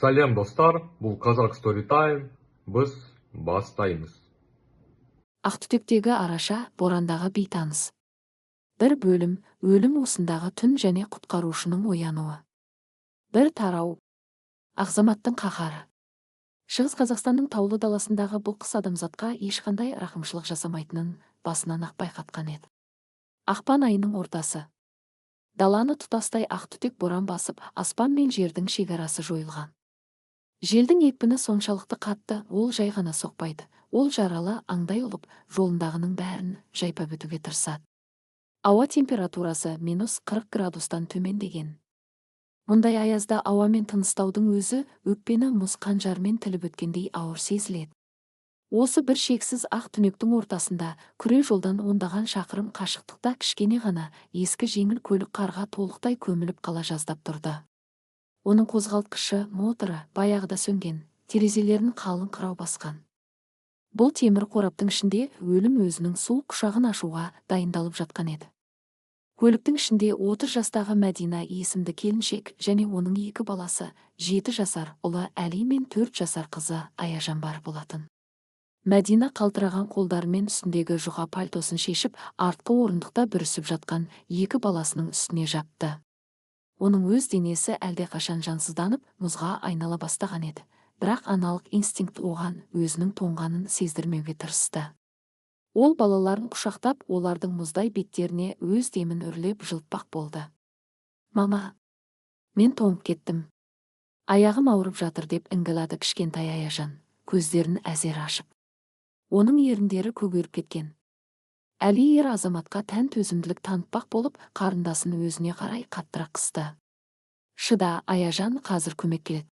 Сәлем достар, бұл Қазақ Story Time, біз бастаймыз. Ақтүтектегі араша, борандағы бейтаныс. Бір бөлім, өлім осындағы түн және құтқарушының оянуы. Бір тарау, Ақзаматтың қаһары. Шығыс Қазақстанның таулы даласындағы бұл қыс адамзатқа ешқандай рақымшылық жасамайтынын басынан ақ байқатқан еді. Ақпан айының ортасы. Даланы тұтастай ақтүтек боран басып, аспан мен жердің шекарасы жойылған. Желдің екпіні соншалықты қатты, ол жай ғана соқпайды. Ол жаралы аңдай ұлып, жолындағының бәрін жайпап өтуге тырысады. Ауа температурасы -40 градустан төмендеген. Мұндай аязда ауамен тыныстаудың өзі өкпені мұз қанжармен тіліп өткендей ауыр сезіледі. Осы бір шексіз ақ түнектің ортасында күре жолдан ондаған шақырым қашықтықта кішкене ғана ескі жеңіл көлік қарға толықтай көміліп қала жаздап тұрды. Оның қозғалтқышы, моторы баяғыда сөнген, терезелерін қалың қырау басқан. Бұл темір қораптың ішінде өлім өзінің суық құшағын ашуға дайындалып жатқан еді. Көліктің ішінде 30 жастағы Мәдина есімді келіншек және оның 2 баласы, 7 жасар ұлы Әли мен 4 жасар қызы Аяжан бар болатын. Мәдина қалтыраған қолдарымен үстіндегі жұқа пальтосын шешіп, артқы орындықта бүрісіп жатқан 2 баласының үстіне жапты. Оның өз денесі әлдеқашан жансызданып, мұзға айнала бастаған еді. Бірақ аналық инстинкт оған өзінің тоңғанын сездірмеуге тырысты. Ол балаларын құшақтап, олардың мұздай беттеріне өз демін үрлеп жылтпақ болды. «Мама, мен тоңып кеттім. Аяғым ауырып жатыр» деп іңгілады кішкентай Аяжан, көздерін әзер ашып. Оның еріндері көгеріп кеткен. Әли ер азаматқа тән төзімділік танытпақ болып, қарындасын өзіне қарай қаттырақ қысты. «Шыда, Аяжан, қазір көмек келеді.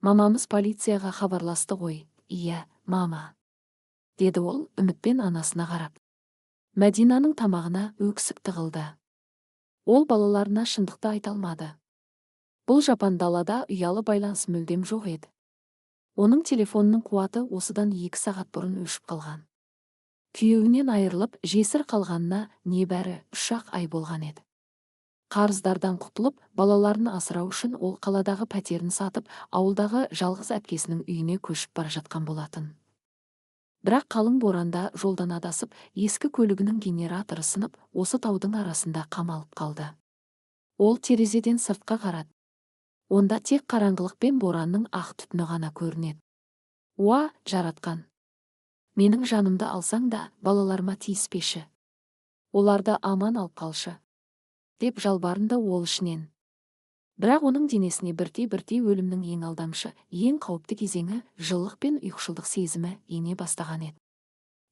Мамамыз полицияға хабарласты ғой». «Иә, мама», деді ол үмітпен анасына қарап. Мәдинаның тамағына өксік тығылды. Ол балаларына шындықты айта алмады. Бұл жапан далада ұялы байланыс мүлдем жоқ еді. Оның телефонының қуаты осыдан 2 сағат бұрын өшіп қалған. Күйеуінен айырылып, жесір қалғанына небәрі 3 ай болған еді. Қарыздардан құтылып, балаларын асырау үшін ол қаладағы пәтерін сатып, ауылдағы жалғыз әпкесінің үйіне көшіп бара жатқан болатын. Бірақ қалың боранда жолдан адасып, ескі көлігінің генераторы сынып, осы таудың арасында қамалып қалды. Ол терезеден сыртқа қарады. Онда тек қараңғылық пен боранның ақ түтіні ғана көрінеді. «Уа, жаратқан! Менің жанымды алсаң да, балаларыма тиіспеші. Оларды аман алып қалшы», деп жалбарынды ол ішінен. Бірақ оның денесіне бірте-бірте өлімнің ең алдамшы, ең қауіпті кезеңі, жылылық пен ұйқышылдық сезімі ене бастаған еді.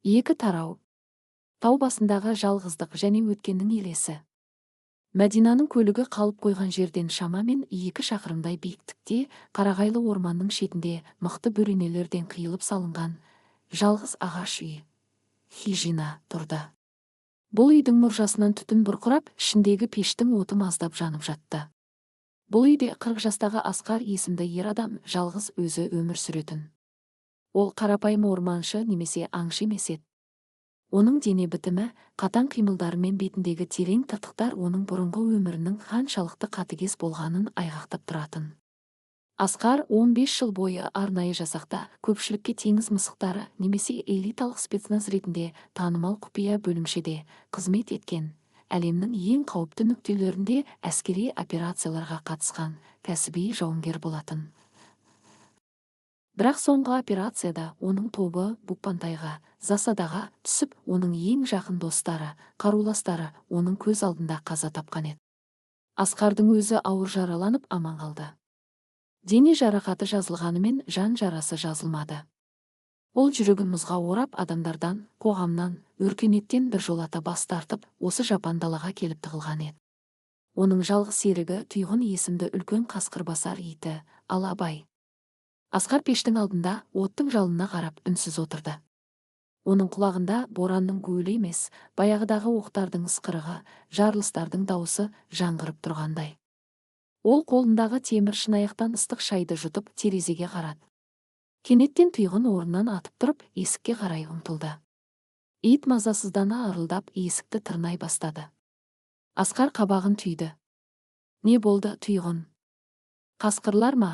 2 тарау. Тау басындағы жалғыздық және өткеннің елесі. Мәдинаның көлігі қалып қойған жерден шамамен 2 шақырымдай биіктікте, қарағайлы орманның шетінде мықты бөренелерден қиылып салынған жалғыз ағаш үй, хижина, тұрды. Бұл үйдің мұржасынан түтін бұрқырап, ішіндегі пештің оты маздап жанып жатты. Бұл үйде 40 жастағы Асқар есімді ер адам жалғыз өзі өмір сүретін. Ол қарапайым орманшы немесе аңшы емес еді. Оның дене бітімі, қатаң қимылдары мен бетіндегі терең тыртықтар оның бұрынғы өмірінің қаншалықты қатыгез болғанын айғақтап тұратын. Асқар 15 жыл бойы арнайы жасақта, көпшілікке теңіз мысықтары немесе элиталық спецназ ретінде танымал құпия бөлімшеде қызмет еткен, әлемнің ең қауіпті нүктелерінде әскери операцияларға қатысқан кәсіби жауынгер болатын. Бірақ соңғы операцияда оның тобы Букпантайға, засадаға түсіп, оның ең жақын достары, қаруластары оның көз алдында қаза тапқан еді. Асқардың өзі ауыр жараланып аман қалды. Дене жарақаты жазылғанымен жан жарасы жазылмады. Ол жүрегін мұзға орап, адамдардан, қоғамнан, өркениеттен біржолата бас тартып, осы жапан далаға келіп тығылған еді. Оның жалғыз серігі Тұйғын есімді үлкен қасқырбасар иті, Алабай. Асқар пештің алдында оттың жалынына қарап үнсіз отырды. Оның құлағында боранның гуілі емес, баяғыдағы оқтардың ысқырығы, жарылыстардың дауысы жаңғырып тұрғандай. Ол қолындағы темір шынаяқтан ыстық шайды жұтып терезеге қарады. Кенеттен Тұйғын орнынан атып тұрып, есікке қарай ұмтылды. Ит мазасыздана арылдап, есікті тырнай бастады. Асқар қабағын түйді. «Не болды, Тұйғын? Қасқырлар ма?»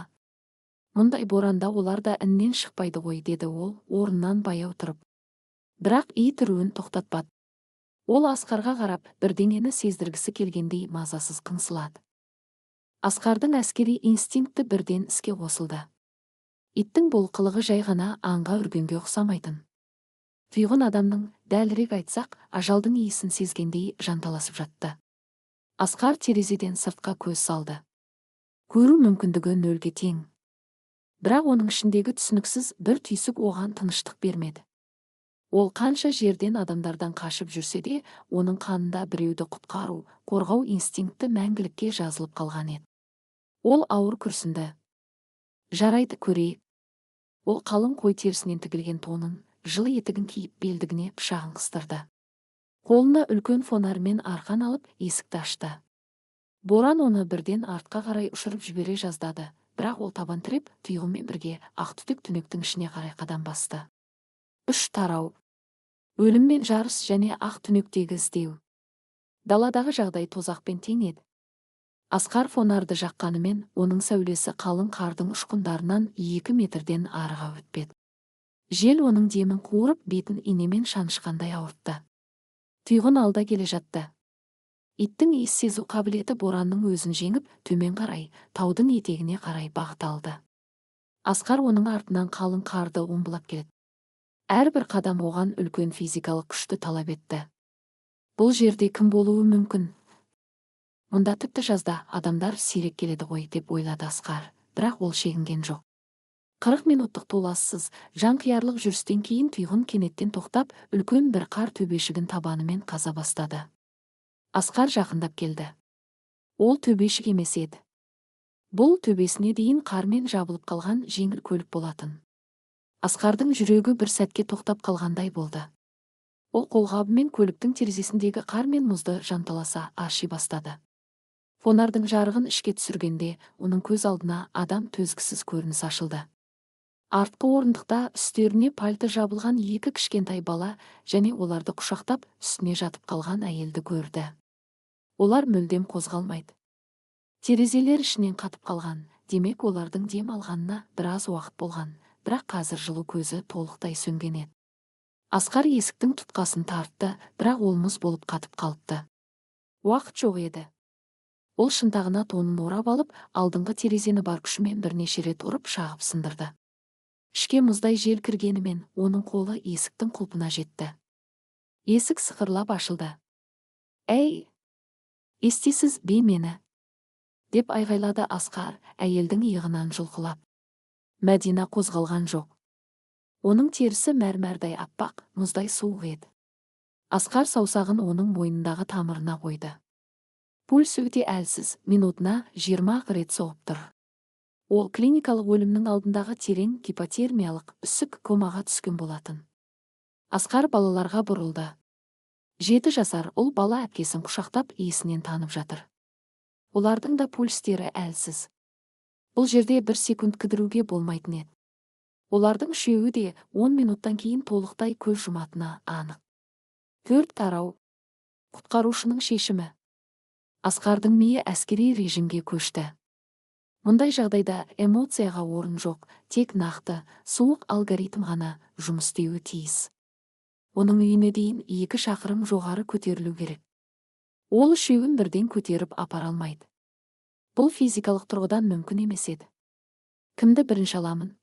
Мұндай боранда олар да іннен шықпайды ғой, деді ол, орнынан баяу тұрып. Бірақ ит үруін тоқтатпады. Ол Асқарға қарап, бірдеңені сездіргісі келгендей мазасыз қыңсылады. Асқардың әскери инстинкті бірден іске қосылды. Иттің бұл қылығы жай ғана аңға үргенге ұқсамайтын. Тұйғын адамның, дәлірек айтсақ, ажалдың иісін сезгендей жанталасып жатты. Асқар терезеден сыртқа көз салды. Көру мүмкіндігі нөлге тең. Бірақ оның ішіндегі түсініксіз бір түйсік оған тыныштық бермеді. Ол қанша жерден адамдардан қашып жүрсе де, оның қанында біреуді құтқару, қорғау инстинкті мәңгілікке жазылып қалған еді. Ол ауыр күрсінді. Жарайды, көрейік. Ол қалың қой терісінен тігілген тонын, жылы етігін киіп белдігіне пышағын қыстырды. Қолына үлкен фонармен арқан алып есікті ашты. Боран оны бірден артқа қарай ұшырып жібере жаздады, бірақ ол табан тіреп тұйғынмен бірге ақтүтек түнектің ішіне қарай қадам басты. 3 тарау. Өліммен жарыс және ақ түнектегі іздеу. Даладағы жағдай тозақпен тең еді. Асқар фонарды жаққанымен, оның сәулесі қалың қардың ұшқындарынан 2 метрден арыға өтпеді. Жел оның демін қуырып, бетін инемен шанышқандай ауыртты. Тұйғын алда келе жатты. Иттің иіс сезу қабілеті боранның өзін жеңіп, төмен қарай, таудың етегіне қарай бағыт алды. Асқар оның артынан қалың қарды омбылап келеді. Әрбір қадам оған үлкен физикалық күшті талап етті. Бұл жерде кім болуы мүмкін? Мұнда тіпті жазда адамдар сирек келеді ғой, деп ойлады Асқар, бірақ ол шегінген жоқ. 40 минуттық толассыз, жанқиярлық жүрістен кейін тұйғын кенеттен тоқтап, үлкен бір қар төбешігін табанымен қаза бастады. Асқар жақындап келді. Ол төбешік емес еді. Бұл төбесіне дейін қармен жабылып қалған жеңіл көлік болатын. Асқардың жүрегі бір сәтке тоқтап қалғандай болды. Ол қолғабымен көліктің терезесіндегі қар мен мұзды жанталаса аши бастады. Фонардың жарығын ішке түсіргенде, оның көз алдына адам төзгісіз көрініс ашылды. Артқы орындықта үстеріне пальто жабылған 2 кішкентай бала және оларды құшақтап үстіне жатып қалған әйелді көрді. Олар мүлдем қозғалмайды. Терезелер ішінен қатып қалған, демек олардың дем алғанына біраз уақыт болған, бірақ қазір жылу көзі толықтай сөнген еді. Асқар есіктің тұтқасын тартты, бірақ ол мұз болып қатып қалыпты. Уақыт жоқ еді. Ол шынтағына тонын орап алып, алдыңғы терезені бар күшімен бірнеше рет ұрып шағып сындырды. Ішке мұздай жел кіргенімен, оның қолы есіктің құлпына жетті. Есік сықырлап ашылды. «Әй, естисіз бе мені?» деп айғайлады Асқар, әйелдің иығынан жұлқылап. Мәдина қозғалған жоқ. Оның терісі мәрмәрдай аппақ, мұздай суық еді. Асқар саусағын оның мойнындағы тамырына қойды. Пульс өте әлсіз, минутына 20 рет соғып тұр. Ол клиникалық өлімнің алдындағы терең гипотермиялық үсік комаға түскен болатын. Асқар балаларға бұрылды. 7 жасар ұл бала әпкесін құшақтап иісінен танып жатыр. Олардың да пульстері әлсіз. Бұл жерде 1 секунд кідіруге болмайтын еді. Олардың үшеуі де 10 минуттан кейін толықтай көз жұматыны анық. 4 тарау. Құтқарушының шешімі. Асқардың миы әскери режимге көшті. Мұндай жағдайда эмоцияға орын жоқ, тек нақты, суық алгоритм ғана жұмыс істеуі тиіс. Оның үйіне дейін 2 шақырым жоғары көтерілу керек. Ол үшеуін бірден көтеріп апара алмайды. Бұл физикалық тұрғыдан мүмкін емес еді. Кімді бірінші аламын?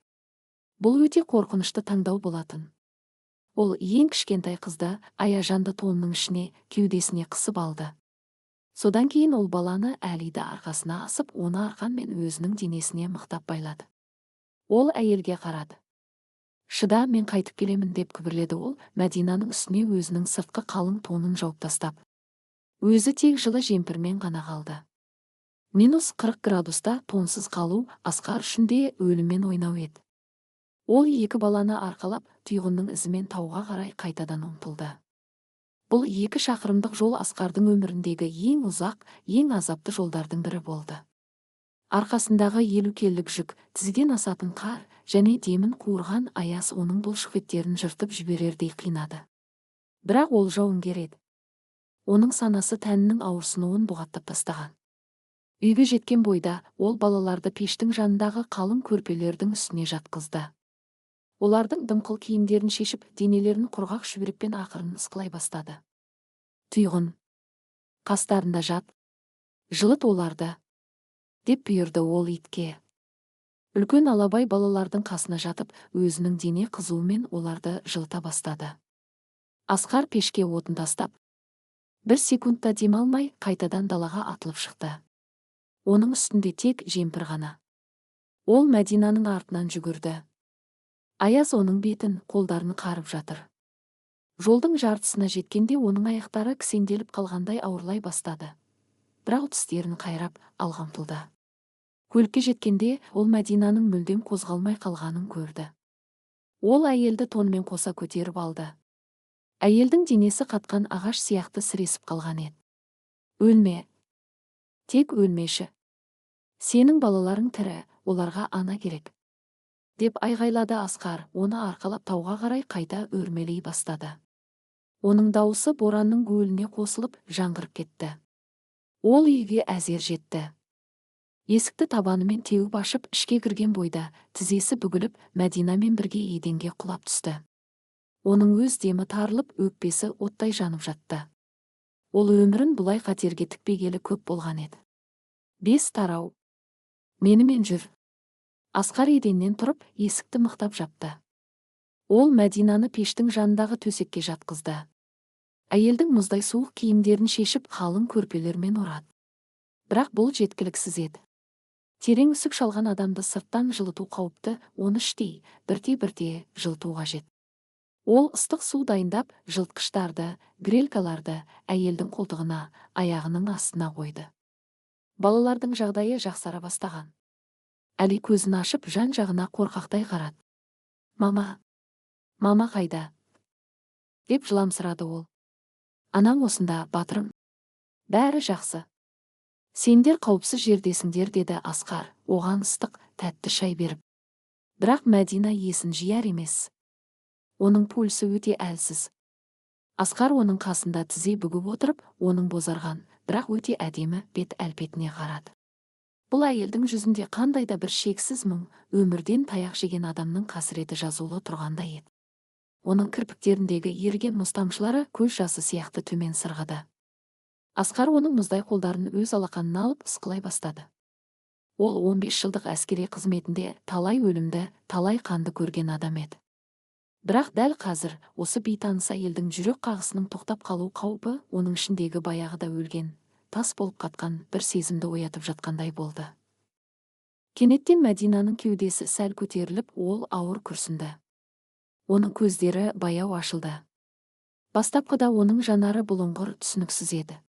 Бұл өте қорқынышты таңдау болатын. Ол ең кішкентай қызды аяжанды тонның ішіне, кеудесіне қысып алды. Содан кейін ол баланы әлиді арқасына асып, оны арқанмен өзінің денесіне мықтап байлады. Ол әйелге қарады. «Шыда, мен қайтып келемін», деп күбірледі ол, Мәдинаның үстіне өзінің сыртқы қалың тонын жауып тастап. Өзі тек жылы жемпірмен ғана қалды. -40 градуста тонсыз қалу Асқар үшін де өліммен ойнау еді. Ол 2 баланы арқалап, тұйғынның ізімен тауға қарай қайтадан ұмтылды. Бұл 2 шақырымдық жол Асқардың өміріндегі ең ұзақ, ең азапты жолдардың бірі болды. Арқасындағы 50 келілік жүк, тізеден асатын қар және демін қуырған аяз оның бұлшық еттерін жыртып жіберердей қинады. Бірақ ол жауынгер еді. Оның санасы тәнінің ауырсынуын бұғаттап тастаған. Үйге жеткен бойда ол балаларды пештің жанындағы қалың көрпелердің үстіне жатқызды. Олардың дымқыл киімдерін шешіп, денелерін құрғақ шүберекпен ақырын ысқылай бастады. Тұйғын, қастарында жат, жылыт оларды, деп бұйырды ол итке. Үлкен алабай балалардың қасына жатып, өзінің дене қызуымен оларды жылыта бастады. Асқар пешке отын тастап, бір секундта демалмай қайтадан далаға атылып шықты. Оның үстінде тек жемпір ғана. Ол Мәдинаның артынан жүгірді. Аяз оның бетін, қолдарын қарып жатыр. Жолдың жартысына жеткенде оның аяқтары кісенделіп қалғандай ауырлай бастады. Бірақ тістерін қайрап алға ұмтылды. Көлікке жеткенде ол Мәдинаның мүлдем қозғалмай қалғанын көрді. Ол әйелді тонымен қоса көтеріп алды. Әйелдің денесі қатқан ағаш сияқты сіресіп қалған еді. Өлме, тек өлмеші. Сенің балаларың тірі, оларға ана керек, деп айғайлады Асқар, оны арқалап тауға қарай қайта өрмелей бастады. Оның дауысы боранның гуіліне қосылып жаңғырып кетті. Ол үйге әзер жетті. Есікті табанымен теуіп ашып, ішке кірген бойда тізесі бүгіліп, Мәдинамен бірге еденге құлап түсті. Оның өз демі тарылып, өкпесі оттай жанып жатты. Ол өмірін бұлай қатерге тікпегелі көп болған еді. 5 тарау. Менімен жүр. Асқар еденнен тұрып, есікті мықтап жапты. Ол Мәдинаны пештің жанындағы төсекке жатқызды. Әйелдің мұздай суық киімдерін шешіп, қалың көрпелермен орады. Бірақ бұл жеткіліксіз еді. Терең үсік шалған адамды сырттан жылыту қауіпті, оны іштей, бірте-бірте жылыту қажет. Ол ыстық су дайындап, жылытқыштарды, грелкаларды әйелдің қолтығына, аяғының астына қойды. Балалардың жағдайы жақсара бастаған. Әли көзін ашып, жан-жағына қорқақтай қарады. Мама қайда? Деп жыламсырады ол. Анаң осында, батырым. Бәрі жақсы. Сендер қауіпсіз жердесіңдер, деді Асқар, оған ыстық, тәтті шай беріп. Бірақ Мәдина есін жияр емес. Оның пульсы өте әлсіз. Асқар оның қасында тізе бүгіп отырып, оның бозарған, бірақ өте әдемі бет әлпетіне қарады. Бұл әйелдің жүзінде қандай да бір шексіз мұң, өмірден таяқ жеген адамның қасіреті жазулы тұрғандай еді. Оның кірпіктеріндегі еріген мұз тамшылары көз жасы сияқты төмен сырғыды. Асқар оның мұздай қолдарын өз алақанына алып ысқылай бастады. Ол 15 жылдық әскери қызметінде талай өлімді, талай қанды көрген адам еді. Бірақ дәл қазір осы бейтаныс әйелдің жүрек қағысының тоқтап қалу қаупі оның ішіндегі баяғыда өлген, тас болып қатқан бір сезімді оятып жатқандай болды. Кенеттен Мәдинаның кеудесі сәл көтеріліп, ол ауыр күрсінді. Оның көздері баяу ашылды. Бастапқыда оның жанары бұлыңғыр, түсініксіз еді.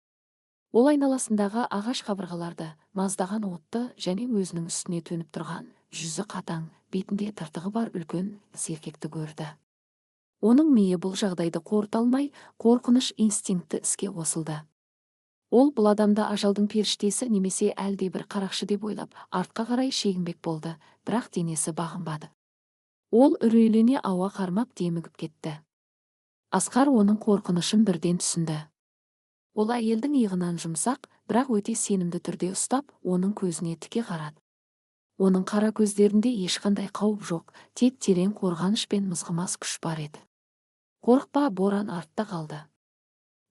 Ол айналасындағы ағаш қабырғаларды, маздаған отты және өзінің үстіне төніп тұрған, жүзі қатаң, бетінде тыртығы бар үлкен еркекті көрді. Оның миы бұл жағдайды қорыта алмай, қорқыныш инстинкті іске қосылды. Ол бұл адамды ажалдың періштесі немесе әлде бір қарақшы деп ойлап, артқа қарай шегінбек болды, бірақ денесі бағынбады. Ол үрейлене ауа қармап демігіп кетті. Асқар оның қорқынышын бірден түсінді. Ол әйелдің иығынан жұмсақ, бірақ өте сенімді түрде ұстап, оның көзіне тіке қарады. Оның қара көздерінде ешқандай қауіп жоқ, тек терең қорғаныш пен мызғымас күш бар еді. Қорықпа, боран артта қалды.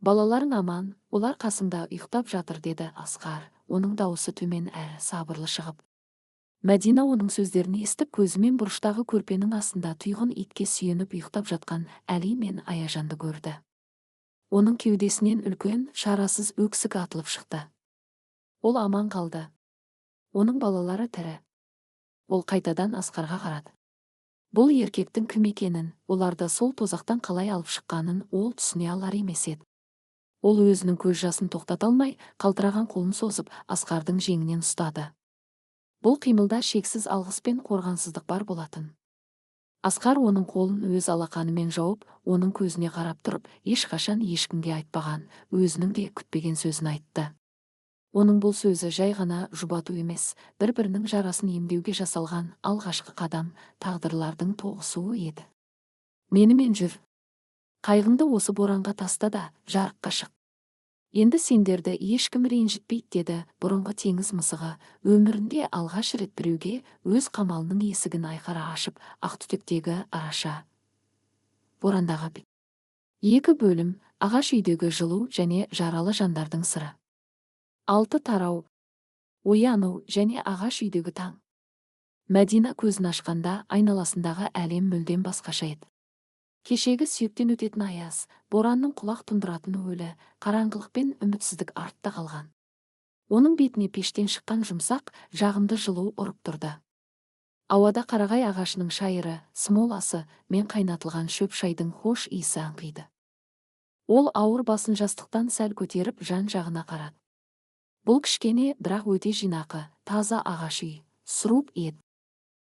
Балаларың аман, олар қасыңда ұйықтап жатыр, деді Асқар, оның дауысы төмен әрі сабырлы шығып. Мәдина оның сөздерін естіп, көзімен бұрыштағы көрпенің астында тұйғын итке сүйеніп ұйықтап жатқан Әли мен Аяжанды көрді. Оның кеудесінен үлкен, шарасыз өксік атылып шықты. Ол аман қалды. Оның балалары тірі. Ол қайтадан Асқарға қарады. Бұл еркектің кім екенін, оларды сол тозақтан қалай алып шыққанын ол түсіне алар емес еді. Ол өзінің көз жасын тоқтата алмай, қалтыраған қолын созып, Асқардың жеңінен ұстады. Бұл қимылда шексіз алғыс пен қорғансыздық бар болатын. Асқар оның қолын өз алақанымен жауып, оның көзіне қарап тұрып, ешқашан ешкімге айтпаған, өзінің де күтпеген сөзін айтты. Оның бұл сөзі жай ғана жұбату емес, бір-бірінің жарасын емдеуге жасалған алғашқы қадам, тағдырлардың тоғысуы еді. Менімен жүр. Қайғыңды осы боранға таста да жарыққа шық. Енді сендерді ешкім ренжітпейді, деді бұрынғы теңіз мысығы, өмірінде алғаш рет біреуге өз қамалының есігін айқара ашып. Ақтүтектегі араша. Борандағы бит. 2 бөлім. Ағаш үйдегі жылу және жаралы жандардың сыры. 6 тарау. Ояну және ағаш үйдегі таң. Мәдина көзін ашқанда айналасындағы әлем мүлдем басқаша еді. Кешегі сүйектен өтетін аяз, боранның құлақ тұндыратын өлі, қараңғылық пен үмітсіздік артта қалған. Оның бетіне пештен шыққан жұмсақ, жағымды жылу ұрып тұрды. Ауада қарағай ағашының шайыры, смоласы мен қайнатылған шөп шайдың хош иісі аңқиды. Ол ауыр басын жастықтан сәл көтеріп жан-жағына қарады. Бұл кішкене, бірақ өте жинақы, таза ағаш үй, сұрып ет.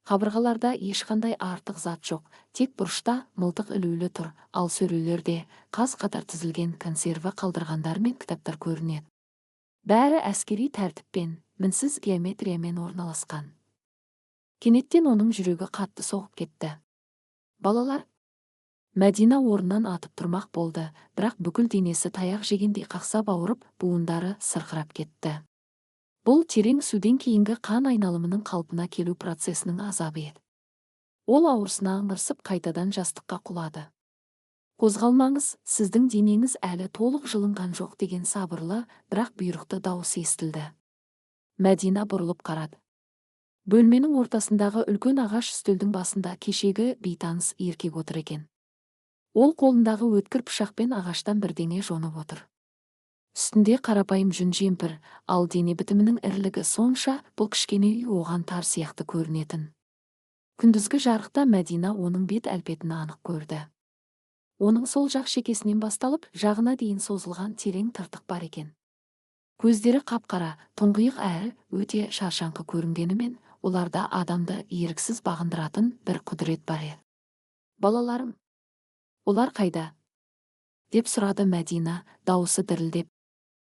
Қабырғаларда ешқандай артық зат жоқ, тек бұрышта мылтық ілулі тұр, ал сөрелерде қаз қатар тізілген консерві қалдырғандар мен кітаптар көрінеді. Бәрі әскери тәртіппен, мінсіз геометриямен орналасқан. Кенеттен оның жүрегі қатты соғып кетті. Балалар! Мәдина орнынан атып тұрмақ болды, бірақ бүкіл денесі таяқ жегендей қақсап ауырып, буындары сырқырап кетті. Бұл терең суден кейінгі қан айналымының қалпына келу процесінің азабы еді. Ол ауырсына ыңырсып қайтадан жастыққа құлады. Қозғалмаңыз, сіздің денеңіз әлі толық жылынған жоқ, деген сабырлы, бірақ бұйрықты дауыс естілді. Мәдина бұрылып қарады. Бөлменің ортасындағы үлкен ағаш үстелдің басында кешегі бейтаныс еркек отыр екен. Ол қолындағы өткір пышақпен ағаштан бірдеңе жонып отыр. Үстінде қарапайым жүн жемпір, ал дене бітімінің ірілігі сонша, бұл кішкене үй оған тар сияқты көрінетін. Күндізгі жарықта Мәдина оның бет әлпетін анық көрді. Оның сол жақ шекесінен басталып, жағына дейін созылған терең тыртық бар екен. Көздері қап-қара, тұңғиық әрі өте шаршаңқы көрінгенімен, оларда адамды еріксіз бағындыратын бір құдірет бар еді. Балаларым, олар қайда? Деп сұрады Мәдина, дауысы дірілдеп.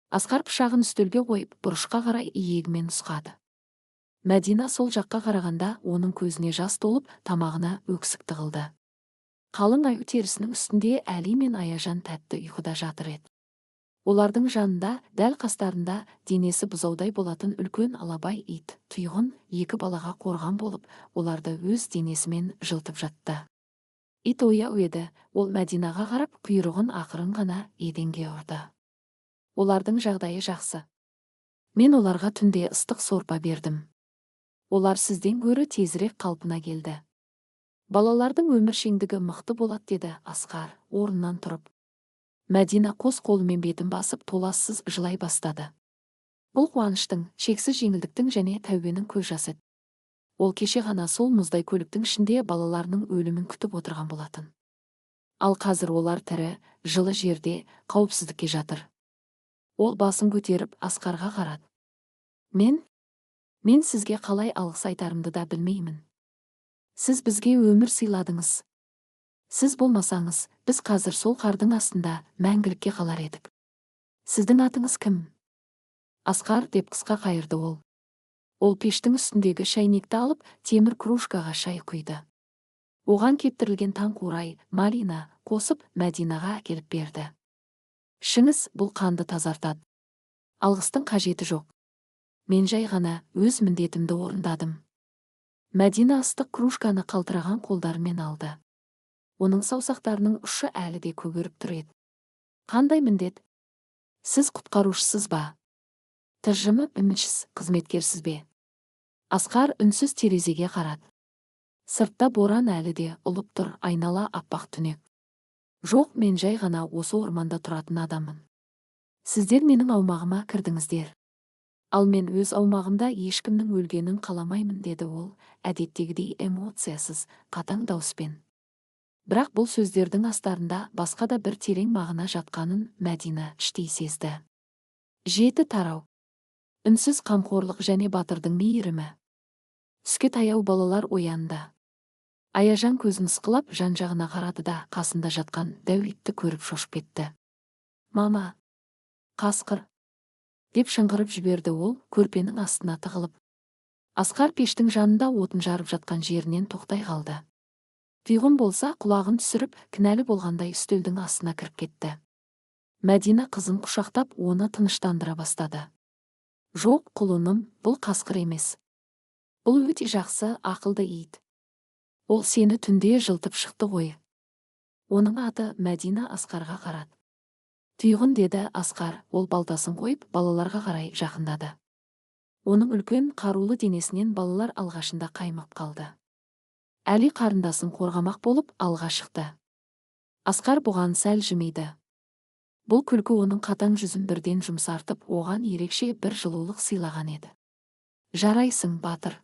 Асқар пышағын үстелге қойып, бұрышқа қарай иегімен нұсқады. Мәдина сол жаққа қарағанда, оның көзіне жас толып, тамағына өксік тығылды. Қалың аю терісінің үстінде Әли мен Аяжан тәтті ұйқыда жатыр еді. Олардың жанында, дәл қастарында, денесі бұзаудай болатын үлкен алабай ит, тұйғын 2 балаға қорған болып, оларды өз денесімен жылтып жатты. Ит ояу еді, ол Мәдинаға қарап, құйрығын ақырын ғана еденге ұрды. Олардың жағдайы жақсы. Мен оларға түнде ыстық сорпа бердім. Олар сізден гөрі тезірек қалпына келді. Балалардың өміршеңдігі мықты болады, деді Асқар, орнынан тұрып. Мәдина қос қолымен бетін басып толассыз жылай бастады. Бұл қуаныштың, шексіз жеңілдіктің және тәубенің көз жасы. Ол кеше ғана сол мұздай көліктің ішінде балаларының өлімін күтіп отырған болатын. Ал қазір олар тірі, жылы жерде, қауіпсіздікке жатыр. Ол басын көтеріп Асқарға қарады. Мен сізге қалай алғыс айтарымды да білмеймін. Сіз бізге өмір сыйладыңыз. Сіз болмасаңыз, біз қазір сол қардың астында мәңгілікке қалар едік. Сіздің атыңыз кім? Асқар, деп қысқа қайырды ол. Ол пештің үстіндегі шәйнекті алып, темір кружкаға шай құйды. Оған кептірілген таң қурай, малина қосып Мәдинаға әкеліп берді. Ішіңіз, бұл қанды тазартады. Алғыстың қажеті жоқ. Мен жай ғана өз міндетімді орындадым. Мәдина ыстық кружканы қалтыраған қолдарымен алды. Оның саусақтарының ұшы әлі де көгеріп тұр еді. Қандай міндет? Сіз құтқарушысыз ба? Тыржымы үмітсіз қызметкерсіз бе? Асқар үнсіз терезеге қарады. Сыртта боран әлі де ұлып тұр, айнала аппақ түнек. Жоқ, мен жай ғана осы орманда тұратын адаммын. Сіздер менің аумағыма кірдіңіздер. Ал мен өз аумағымда ешкімнің өлгенін қаламаймын, деді ол, әдеттегідей эмоциясыз, қатаң дауыспен. Бірақ бұл сөздердің астарында басқа да бір терең мағына жатқанын Мәдина іштей сезді. 7 тарау. Үнсіз қамқорлық және батырдың мейірімі. Түске таяу балалар оянды. Аяжан көзін ысқылап жан-жағына қарады да қасында жатқан Дәуитті көріп шошып кетті. Мама, қасқыр, деп шыңғырып жіберді ол, көрпенің астына тығылып. Асқар пештің жанында отын жарып жатқан жерінен тоқтай қалды. Тұйғын болса құлағын түсіріп, кінәлі болғандай үстелдің астына кіріп кетті. Мәдина қызын құшақтап, оны тыныштандыра бастады. Жоқ, құлыным, бұл қасқыр емес. Бұл өте жақсы, ақылды ит. Ол сені түнде жылтып шықты ғой. Оның аты. Мәдина Асқарға қарады. Тұйғын, деді Асқар, ол балтасын қойып, балаларға қарай жақындады. Оның үлкен қарулы денесінен балалар алғашында қаймық қалды. Әли қарындасын қорғамақ болып алға шықты. Асқар бұған сәл жымиды. Бұл күлкі оның қатаң жүзін бірден жұмсартып, оған ерекше бір жылулық сыйлаған еді. Жарайсың, батыр.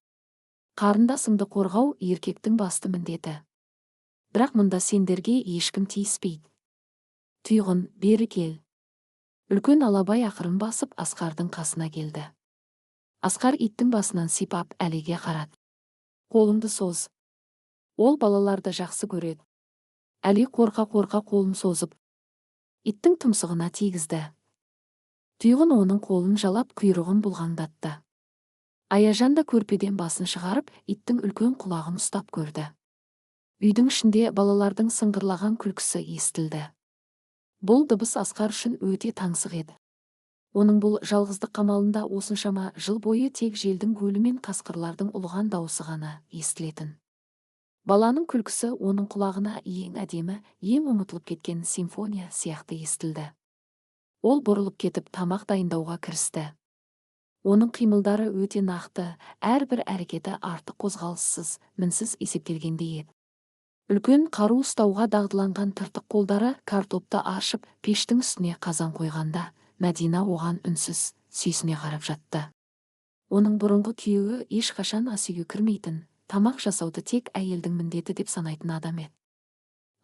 Қарындасыңды қорғау еркектің басты міндеті. Бірақ мұнда сендерге ешкім тиіспейді. Тұйғын, бері кел. Үлкен алабай ақырын басып Асқардың қасына келді. Асқар иттің басынан сипап Әлиге қарады. Қолыңды соз. Ол балаларды жақсы көреді. Әли қорқа-қорқа қолын созып, иттің тұмсығына тигізді. Тұйғын оның қолын жалап, құйрығын бұлғаңдатты. Аяжан да көрпеден басын шығарып, иттің үлкен құлағын ұстап көрді. Үйдің ішінде балалардың сыңғырлаған күлкісі естілді. Бұл дыбыс Асқар үшін өте таңсық еді. Оның бұл жалғыздық қамалында осыншама жыл бойы тек желдің гуілі мен қасқырлардың ұлыған дауысы ғана естілетін. Баланың күлкісі оның құлағына ең әдемі, ең ұмытылып кеткен симфония сияқты естілді. Ол бұрылып кетіп тамақ дайындауға кірісті. Оның қимылдары өте нақты, әрбір әрекеті артық қозғалыссыз, мінсіз есептелгендей еді. Үлкен қару ұстауға дағдыланған тыртық қолдары картопты ашып, пештің үстіне қазан қойғанда, Мәдина оған үнсіз, сүйсіне қарап жатты. Оның бұрынғы күйеуі ешқашан ас үйге кірмейтін, тамақ жасауды тек әйелдің міндеті деп санайтын адам еді.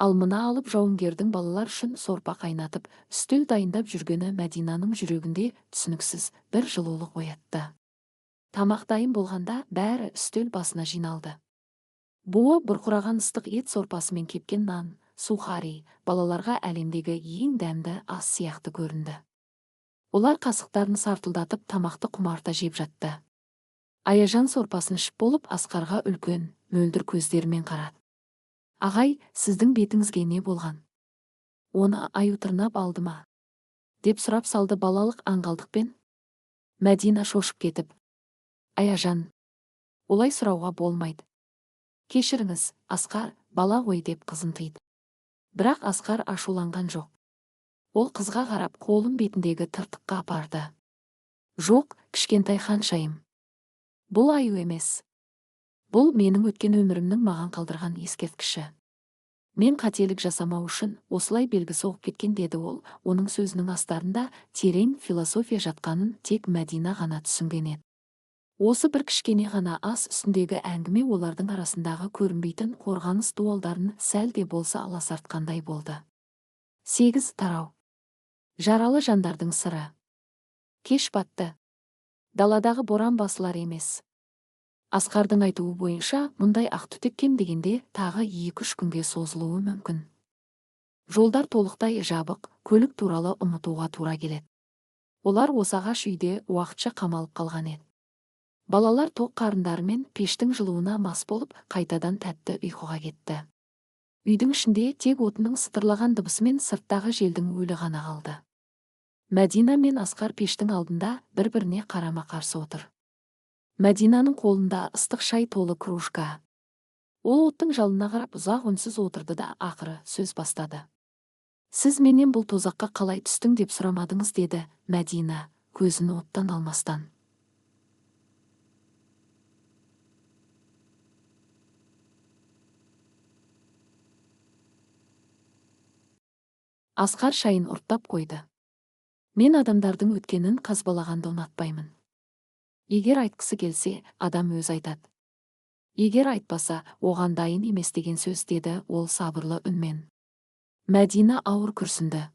Ал мына алып жауынгердің балалар үшін сорпа қайнатып, үстел дайындап жүргені Мәдинаның жүрегінде түсініксіз бір жылулық оятты. Тамақ дайын болғанда бәрі үстел басына жиналды. Буы бұрқыраған ыстық ет сорпасымен кепкен нан, сухари балаларға әлемдегі ең дәмді ас сияқты көрінді. Олар қасықтарын сартылдатып тамақты құмарта жеп жатты. Аяжан сорпасын ішіп болып Асқарға үлкен, мөлдір көздерімен қарады. Ағай, сіздің бетіңізге не болған? Оны аю тырнап алды ма? Деп сұрап салды балалық аңғалдықпен. Мәдина шошып кетіп. Аяжан, олай сұрауға болмайды. Кешіріңіз, Асқар, бала ғой деп қызын тыйды. Бірақ Асқар ашуланған жоқ. Ол қызға қарап қолын бетіндегі тыртыққа апарды. Жоқ, кішкентай ханшайым. Бұл аю емес. Бұл менің өткен өмірімнің маған қалдырған ескерткіші. Мен қателік жасамау үшін осылай белгі соғып кеткен, деді ол. Оның сөзінің астарында терең философия жатқанын тек Мәдина ғана түсінген еді. Осы бір кішкене ғана ас үстіндегі әңгіме олардың арасындағы көрінбейтін қорғаныс дуалдарын сәл де болса аласартқандай болды. 8 тарау. Жаралы жандардың сыры. Кеш батты. Даладағы боран басылар емес. Асқардың айтуы бойынша, мұндай ақтүтек кем дегенде тағы 2-3 күнге созылуы мүмкін. Жолдар толықтай жабық, көлік туралы ұмытуға тура келеді. Олар осы ағаш үйде уақытша қамалып қалған еді. Балалар тоқ қарындарымен пештің жылуына мас болып, қайтадан тәтті ұйқыға кетті. Үйдің ішінде тек отының сытырлаған дыбысымен сырттағы желдің уілі ғана қалды. Мәдина мен Асқар пештің алдында бір-біріне қарама-қарсы отыр. Мәдинаның қолында ыстық шай толы кружка. Ол оттың жалына қарап ұзақ үнсіз отырды да ақыры сөз бастады. Сіз менен бұл тозаққа қалай түстің деп сұрамадыңыз, деді Мәдина, көзін оттан алмастан. Асқар шайын ұрттап қойды. Мен адамдардың өткенін қазбалағанды ұнатпаймын. Егер айтқысы келсе, адам өз айтады. Егер айтпаса, оған дайын емес деген сөз, деді ол сабырлы үнмен. Мәдина ауыр күрсінді.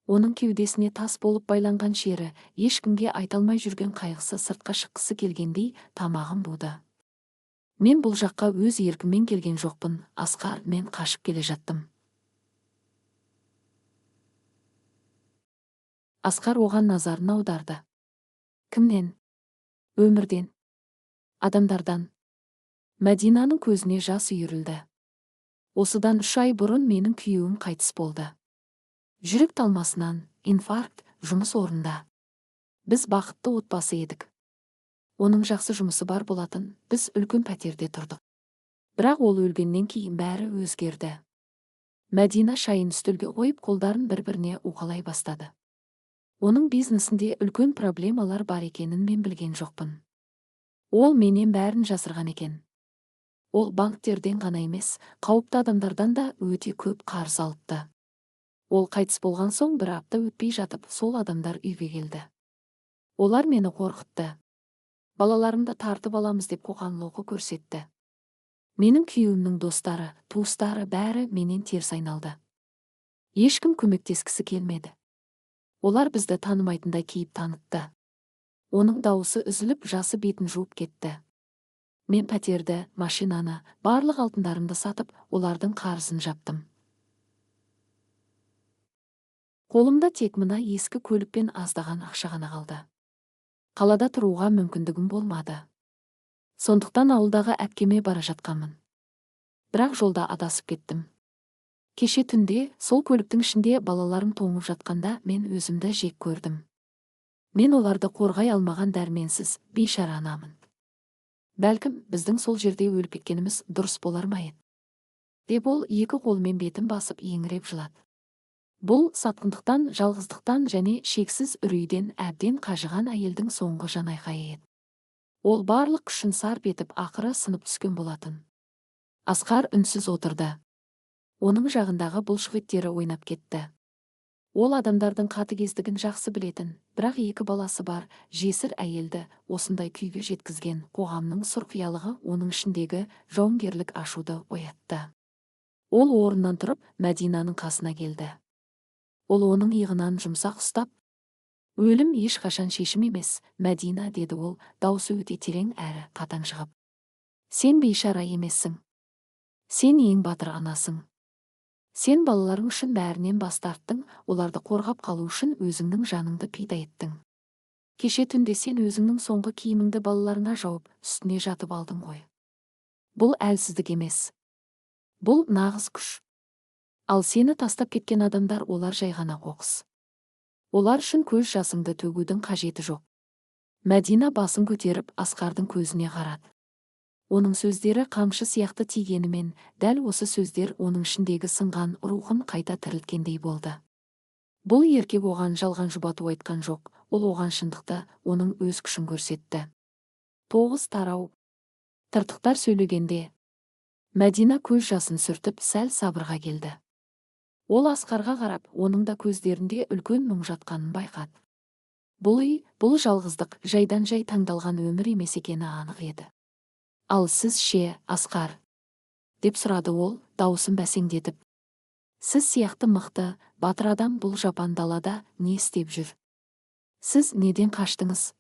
Оның кеудесіне тас болып байланған шері, ешкімге айталмай жүрген қайғысы сыртқа шыққысы келгендей тамағын буды. Мен бұл жаққа өз еркіммен келген жоқпын, Асқар, мен қашып келе жаттым. Асқар оған назарын аударды. Кімнен? Өмірден. Адамдардан. Мәдинаның көзіне жас үйірілді. Осыдан 3 ай бұрын менің күйеуім қайтыс болды. Жүрек талмасынан, инфаркт, жұмыс орнында. Біз бақытты отбасы едік. Оның жақсы жұмысы бар болатын, біз үлкен пәтерде тұрдық. Бірақ ол өлгеннен кейін бәрі өзгерді. Мәдина шайын үстелге қойып, қолдарын бір-біріне уқалай бастады. Оның бизнесінде үлкен проблемалар бар екенін мен білген жоқпын. Ол менен бәрін жасырған екен. Ол банктерден ғана емес, қауіпті адамдардан да өте көп қарыз алыпты. Ол қайтыс болған соң бір апта өтпей жатып, сол адамдар үйге келді. Олар мені қорқытты. Балаларымды тартып аламыз деп қоқан-лоққы көрсетті. Менің күйеуімнің достары, туыстары бәрі менен теріс айналды. Ешкім көмектескісі келмеді. Олар бізді танымайтындай кейіп танытты. Оның дауысы үзіліп, жасы бетін жуып кетті. Мен пәтерді, машинаны, барлық алтындарымды сатып, олардың қарызын жаптым. Қолымда тек мына ескі көлікпен аздаған ақша ғана қалды. Қалада тұруға мүмкіндігім болмады. Сондықтан ауылдағы әпкеме бара жатқанмын. Бірақ жолда адасып кеттім. Кеше түнде сол көліктің ішінде балаларым тоңып жатқанда мен өзімді жек көрдім. Мен оларды қорғай алмаған дәрменсіз, бейшара анамын. Бәлкім, біздің сол жерде өліп кеткеніміз дұрыс болар ма еді? Деп ол екі қолымен бетін басып еңіреп жылады. Бұл сатқындықтан, жалғыздықтан және шексіз үрейден әбден қажыған әйелдің соңғы жанайқайы еді. Ол барлық күшін сарп етіп ақыры сынып түскен болатын. Асқар үнсіз отырды. Оның жағындағы бұлшықеттері ойнап кетті. Ол адамдардың қатыгездігін жақсы білетін, бірақ екі баласы бар, жесір әйелді осындай күйге жеткізген қоғамның сұрқиялығы оның ішіндегі жауынгерлік ашуды оятты. Ол орнынан тұрып, Мәдинаның қасына келді. Ол оның иығынан жұмсақ ұстап, «Өлім ешқашан шешім емес, Мәдина», деді ол, даусы өте терең әрі қатаң шығып. «Сен бейшара емессің. Сен ең батыр анасың. Сен балаларың үшін бәрінен бас тарттың, оларды қорғап қалу үшін өзіңнің жаныңды пида еттің. Кеше түнде сен өзіңнің соңғы киіміңді балаларыңа жауып, үстіне жатып алдың ғой. Бұл әлсіздік емес. Бұл нағыз күш. Ал сені тастап кеткен адамдар, олар жай ғана қоқыс. Олар үшін көз жасыңды төгудің қажеті жоқ». Мәдина басын көтеріп Асқардың көзіне қарады. Оның сөздері қамшы сияқты тигенімен, дәл осы сөздер оның ішіндегі сынған рухын қайта тірілткендей болды. Бұл еркек оған жалған жұбату айтқан жоқ, ол оған шындықты, оның өз күшін көрсетті. 9 тарау. Тыртықтар сөйлегенде. Мәдина көз жасын сүртіп сәл сабырға келді. Ол Асқарға қарап, оның да көздерінде үлкен мұң жатқанын байқады. Бұл үй, бұл жалғыздық, жайдан жай таңдалған өмір емес екені анық еді. «Ал сіз ше, Асқар?» деп сұрады ол, даусын бәсеңдетіп. «Сіз сияқты мықты, батыр адам бұл жапан далада не істеп жүр? Сіз неден қаштыңыз?»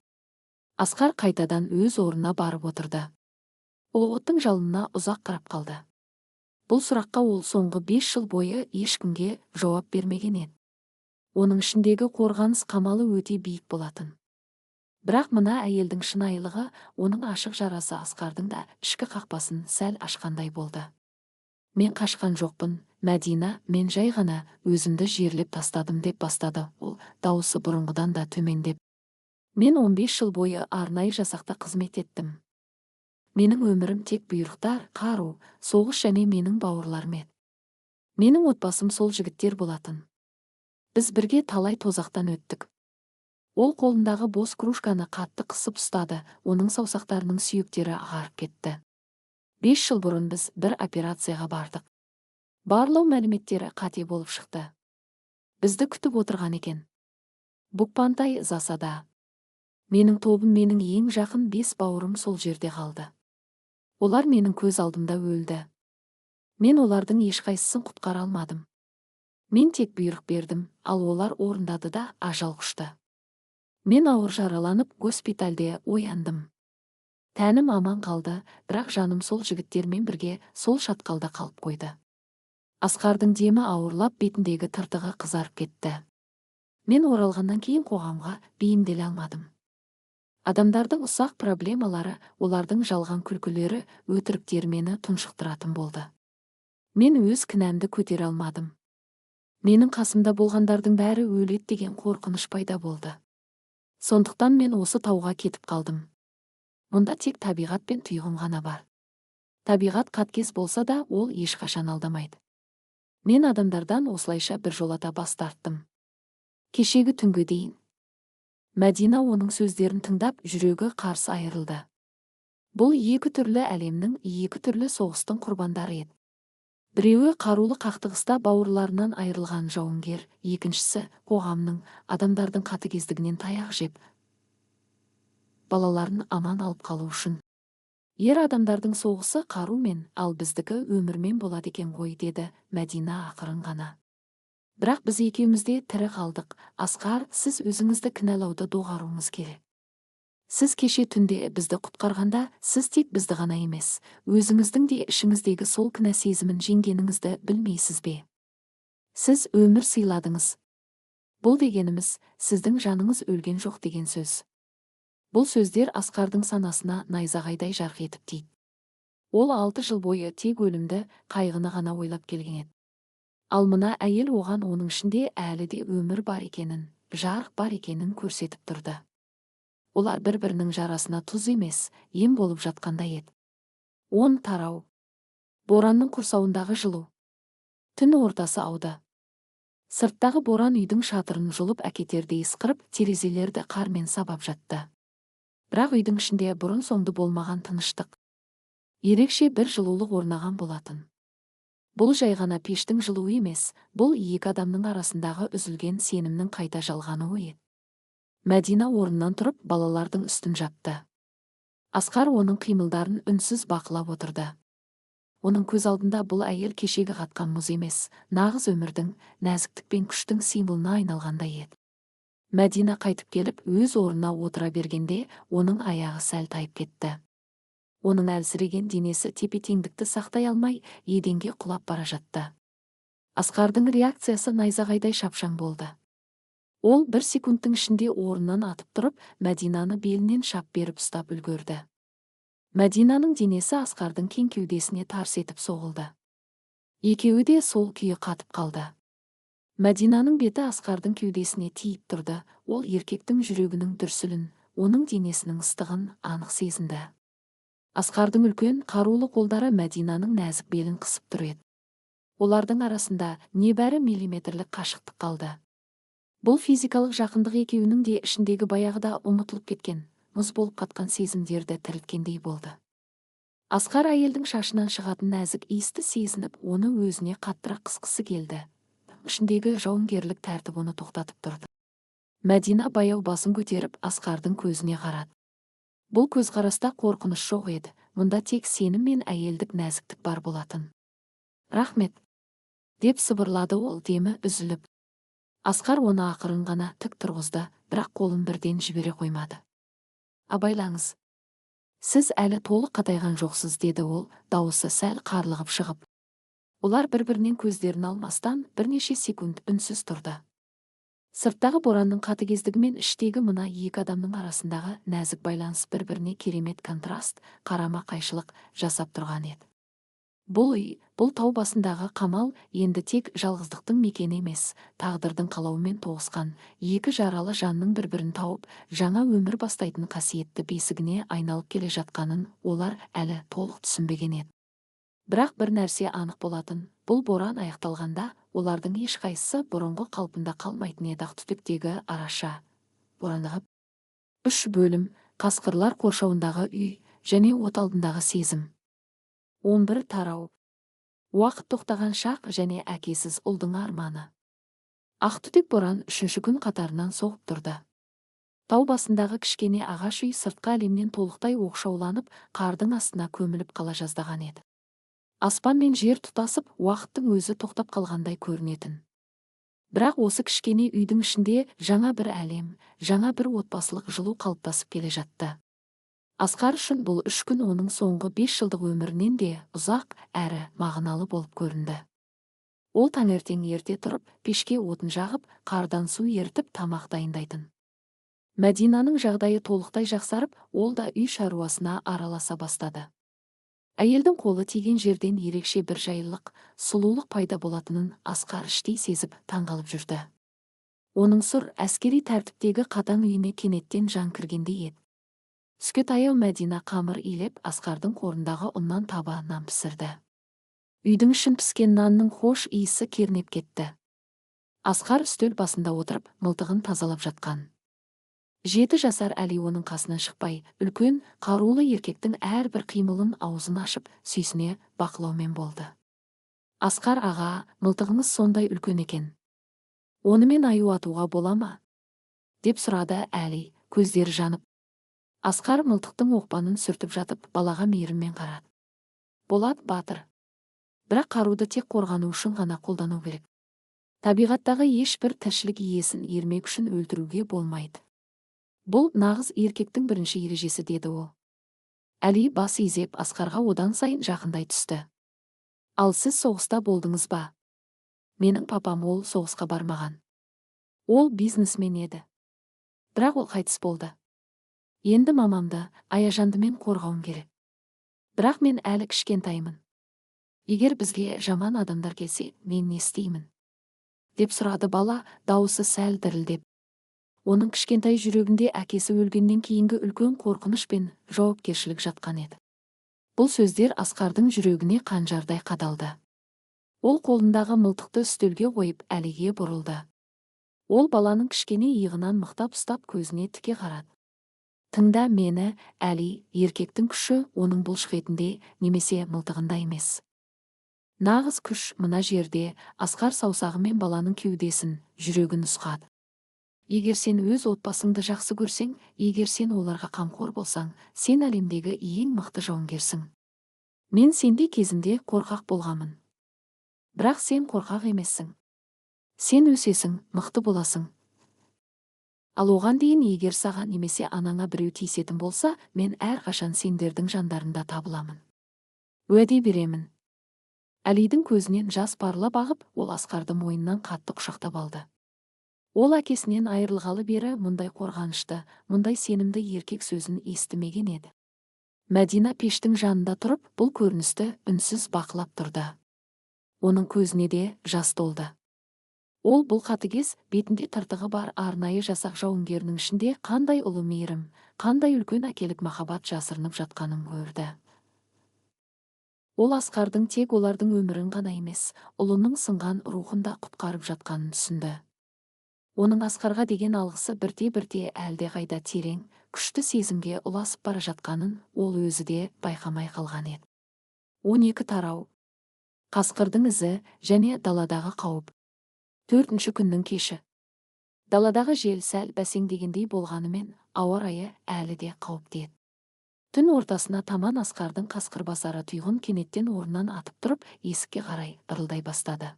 Асқар қайтадан өз орнына барып отырды. Ол оттың жалынына ұзақ қарап қалды. Бұл сұраққа ол соңғы 5 жыл бойы ешкімге жауап бермеген еді. Оның ішіндегі қорғаныс қамалы өте биік болатын. Бірақ мына әйелдің шынайылығы, оның ашық жарасы Асқардың да ішкі қақпасын сәл ашқандай болды. «Мен қашқан жоқпын, Мәдина, мен жай ғана өзімді жерлеп тастадым», деп бастады ол, дауысы бұрынғыдан да төмендеп. «Мен 15 жыл бойы арнайы жасақта қызмет еттім. Менің өмірім тек бұйрықтар, қару, соғыс және менің бауырларым еді. Менің отбасым сол жігіттер болатын. Біз бірге талай тозақтан өттік». Ол қолындағы бос кружканы қатты қысып ұстады, оның саусақтарының сүйектері ағарып кетті. 5 жыл бұрын біз бір операцияға бардық. Барлау мәліметтері қате болып шықты. Бізді күтіп отырған екен. Букпантай засада. Менің тобым, менің ең жақын 5 бауырым сол жерде қалды. Олар менің көз алдымда өлді. Мен олардың ешқайсысын құтқара алмадым. Мен тек бұйрық бердім, ал олар орындады да ажал құшты. Мен ауыр жараланып госпитальде ояндым. Тәнім аман қалды, бірақ жаным сол жігіттермен бірге сол шатқалда қалып қойды. Асқардың демі ауырлап, бетіндегі тыртығы қызарып кетті. Мен оралғаннан кейін қоғамға бейімделе алмадым. Адамдардың ұсақ проблемалары, олардың жалған күлкілері, өтіріктері мені тұншықтыратын болды. Мен өз кінәмді көтере алмадым. Менің қасымда болғандардың бәрі өледі деген қорқыныш пайда болды. Сондықтан мен осы тауға кетіп қалдым. Мұнда тек табиғат пен тұйғын ғана бар. Табиғат қаткез болса да, ол ешқашан алдамайды. Мен адамдардан осылайша біржолата бас тарттым. Кешегі түнге дейін. Мәдина оның сөздерін тыңдап, жүрегі қарс айырылды. Бұл екі түрлі әлемнің, екі түрлі соғыстың құрбандары еді. Біреуі қарулы қақтығыста бауырларынан айырылған жауынгер, екіншісі қоғамның, адамдардың қатыгездігінен таяқ жеп, балаларын аман алып қалу үшін. Ер адамдардың соғысы қарумен, ал біздікі өмірмен болады екен ғой, деді Мәдина ақырын ғана. Бірақ біз екеумізде тірі қалдық. Асқар, сіз өзіңізді кінәлауды доғаруыңыз керек. Сіз кеше түнде бізді құтқарғанда, сіз тек бізді ғана емес, өзіңіздің де ішіңіздегі сол кінә сезімін жеңгеніңізді білмейсіз бе? Сіз өмір сыйладыңыз. Бұл дегеніміз, сіздің жаныңыз өлген жоқ деген сөз. Бұл сөздер Асқардың санасына найзағайдай жарқ етіп тиді. Ол 6 жыл бойы тек өлімді, қайғыны ғана ойлап келген еді. Ал мына әйел оған оның ішінде әлі де өмір бар екенін, жарық бар екенін көрсетіп тұрды. Олар бір-бірінің жарасына тұз емес, ем болып жатқандай еді. 10 тарау. Боранның құрсауындағы жылу. Түн ортасы ауды. Сырттағы боран үйдің шатырын жұлып әкетердей ысқырып, терезелерді қармен сабап жатты. Бірақ үйдің ішінде бұрын соңды болмаған тыныштық. Ерекше бір жылулық орнаған болатын. Бұл жай ғана пештің жылуы емес, бұл екі адамның арасындағы үзілген сенімнің қайта жалғануы еді. Мәдина орнынан тұрып балалардың үстін жапты. Асқар оның қимылдарын үнсіз бақылап отырды. Оның көз алдында бұл әйел кешегі қатқан мұз емес, нағыз өмірдің, нәзіктік пен күштің символына айналғандай еді. Мәдина қайтып келіп, өз орнына отыра бергенде, оның аяғы сәл тайып кетті. Оның әлсіреген денесі тепе-теңдікті сақтай алмай, еденге құлап бара жатты. Асқардың реакциясы найзағайдай шапшаң болды. Ол бір секундтың ішінде орнынан атып тұрып, Мәдинаны белінен шап беріп ұстап үлгерді. Мәдинаның денесі Асқардың кең кеудесіне тарс етіп соғылды. Екеуі де сол күйі қатып қалды. Мәдинаның беті Асқардың кеудесіне тиіп тұрды. Ол еркектің жүрегінің дүрсілін, оның денесінің ыстығын анық сезінді. Асқардың үлкен, қарулы қолдары Мәдинаның нәзік белін қысып тұр еді. Олардың арасында небәрі миллиметрлік қашықтық қалды. Бұл физикалық жақындық екеуінің де ішіндегі баяғыда ұмытылып кеткен, мұз болып қатқан сезімдерді тірілткендей болды. Асқар әйелдің шашынан шығатын нәзік иісті сезініп, оны өзіне қаттырақ қысқысы келді. Ішіндегі жауынгерлік тәртіп оны тоқтатып тұрды. Мәдина баяу басын көтеріп Асқардың көзіне қарады. Бұл көзқараста қорқыныш жоқ еді, мұнда тек сенім мен әйелдік нәзіктік бар болатын. Рахмет, деп сыбырлады ол демі үзіліп. Асқар оны ақырын ғана тік тұрғызды, бірақ қолын бірден жібере қоймады. Абайлаңыз. Сіз әлі толық қатайған жоқсыз, деді ол, дауысы сәл қарлығып шығып. Олар бір-бірінен көздерін алмастан бірнеше секунд үнсіз тұрды. Сырттағы боранның қатыгездігі мен іштегі мына екі адамның арасындағы нәзік байланыс бір-біріне керемет контраст, қарама-қайшылық жасап тұрған еді. Бұл үй, бұл тау басындағы қамал енді тек жалғыздықтың мекені емес, тағдырдың қалауымен тоғысқан, екі жаралы жанның бір-бірін тауып, жаңа өмір бастайтын қасиетті бесігіне айналып келе жатқанын олар әлі толық түсінбеген еді. Бірақ бір нәрсе анық болатын, бұл боран аяқталғанда, олардың ешқайсысы бұрынғы қалпында қалмайтын еді. Ақтүтектегі араша, борандағы 3 бөлім, қасқырлар қоршауындағы үй және от алдындағы сезім. 11 тарау. Уақыт тоқтаған шақ және әкесіз ұлдың арманы. Ақтүтек боран 3-ші күн қатарынан соғып тұрды. Тау басындағы кішкене ағаш үй сыртқы әлемнен толықтай оқшауланып, қардың астына көміліп қала жаздаған еді. Аспан мен жер тұтасып, уақыттың өзі тоқтап қалғандай көрінетін. Бірақ осы кішкене үйдің ішінде жаңа бір әлем, жаңа бір отбасылық жылу қалыптасып келе жатты. Асқар үшін бұл 3 күн оның соңғы 5 жылдық өмірінен де ұзақ әрі мағыналы болып көрінді. Ол таңертең ерте тұрып, пешке отын жағып, қардан су ертіп тамақ дайындайтын. Мәдинаның жағдайы толықтай жақсарып, ол да үй шаруасына араласа бастады. Әйелдің қолы тиген жерден ерекше бір жайлылық, сұлулық пайда болатынын Асқар іштей сезіп таңғалып жүрді. Оның сұр әскери тәртіптегі қатаң үйіне кенеттен жан кіргендей еді. Түске таяу Мәдина қамыр илеп Асқардың қорындағы ұннан таба нан пісірді. Үйдің ішін піскен нанның хош иісі кернеп кетті. Асқар үстел басында отырып, мылтығын тазалап жатқан. 7 жасар Әли оның қасынан шықпай, үлкен, қарулы еркектің әрбір қимылын аузын ашып, сүйсіне бақылаумен болды. Асқар аға, мылтығыңыз сондай үлкен екен. Онымен аю атуға бола ма? Деп сұрады Әли, көздері жанып. Асқар мылтықтың оқпанын сүртіп жатып, балаға мейіріммен қарады. Болады, батыр. Бірақ қаруды тек қорғану үшін ғана қолдану керек. Табиғаттағы ешбір тіршілік иесін ермек үшін өлтіруге болмайды. Бұл нағыз еркектің бірінші ережесі, деді ол. Әли бас изеп Асқарға одан сайын жақындай түсті. Ал сіз соғыста болдыңыз ба? Менің папам ол соғысқа бармаған. Ол бизнесмен еді. Бірақ ол қайтыс болды. Енді мамамды, Аяжанды мен қорғауым керек. Бірақ мен әлі кішкентаймын. Егер бізге жаман адамдар келсе, мен не істеймін? Деп сұрады бала, дауысы сәл дірілдеп. Оның кішкентай жүрегінде әкесі өлгеннен кейінгі үлкен қорқыныш пен жауапкершілік жатқан еді. Бұл сөздер Асқардың жүрегіне қанжардай қадалды. Ол қолындағы мылтықты үстелге қойып Әлиге бұрылды. Ол баланың кішкене иығынан мықтап ұстап көзіне тіке қарады. Тыңда мені, Әли, еркектің күші оның бұлшық етінде немесе мылтығында емес. Нағыз күш мына жерде. Асқар саусағымен баланың кеудесін, жүрегін нұсқады. Егер сен өз отбасыңды жақсы көрсең, егер сен оларға қамқор болсаң, сен әлемдегі ең мықты жауынгерсің. Мен сендей кезінде қорқақ болғамын. Бірақ сен қорқақ емессің. Сен өсесің, мықты боласың. Ал оған дейін егер саған немесе анаңа біреу тиісетін болса, мен әрқашан сендердің жандарында табыламын. Уәде беремін. Әлидің көзінен жас парылдап ағып, ол Асқарды мойнынан қатты құшақтап алды. Ол әкесінен айырылғалы бері мұндай қорғанышты, мұндай сенімді еркек сөзін естімеген еді. Мәдина пештің жанында тұрып, бұл көріністі үнсіз бақылап тұрды. Оның көзіне де жас толды. Ол бұл қатыгез, бетінде тыртығы бар арнайы жасақ жауынгерінің ішінде қандай ұлы мейірім, қандай үлкен әкелік махаббат жасырынып жатқанын көрді. Ол Асқардың тек олардың өмірін ғана емес, ұлының сынған рухын да құтқарып жатқанын түсінді. Оның Асқарға деген алғысы бірте-бірте әлде қайда терең, күшті сезімге ұласып бара жатқанын ол өзі де байқамай қалған еді. 12 тарау. Қасқырдың ізі және даладағы қауіп. 4-ші күннің кеші. Даладағы жел сәл бәсеңдегендей болғанымен, ауа райы әлі де қауіпті еді. Түн ортасына таман Асқардың қасқырбасары тұйғын кенеттен орнынан атып тұрып, есікке қарай ырылдай бастады.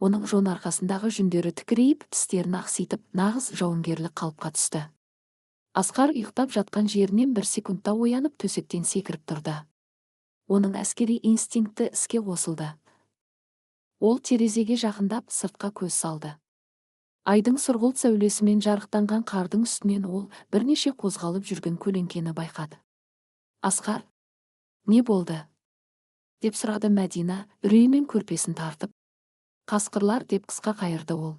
Оның жон арқасындағы жүндері тікірейіп, тістерін ақситып, нағыз жауынгерлік қалыпқа түсті. Асқар ұйықтап жатқан жерінен бір секундта оянып төсектен секіріп тұрды. Оның әскери инстинкті іске қосылды. Ол терезеге жақындап сыртқа көз салды. Айдың сұрғылт сәулесімен жарықтанған қардың үстінен ол бірнеше қозғалып жүрген көлеңкені байқады. Асқар, не болды? Деп сұрады Мәдина, үреймен көрпесін тартып. Қасқырлар, деп қысқа қайырды ол.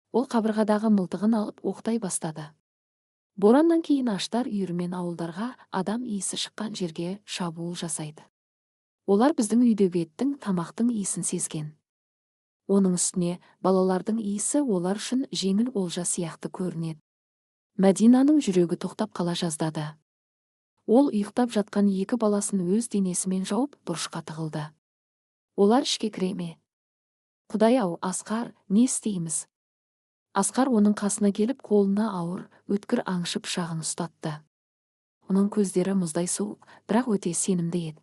Ол қабырғадағы мылтығын алып оқтай бастады. Бораннан кейін аштар үйірімен ауылдарға, адам иісі шыққан жерге шабуыл жасайды. Олар біздің үйдегі еттің, тамақтың иісін сезген. Оның үстіне балалардың иісі олар үшін жеңіл олжа сияқты көрінеді. Мәдинаның жүрегі тоқтап қала жаздады. Ол ұйықтап жатқан 2 баласын өз денесімен жауып бұрышқа тығылды. Олар ішке кіре ме? Құдай-ау, Асқар, не істейміз? Асқар оның қасына келіп, қолына ауыр, өткір аңшы пышағын ұстатты. Оның көздері мұздай суық, бірақ өте сенімді еді.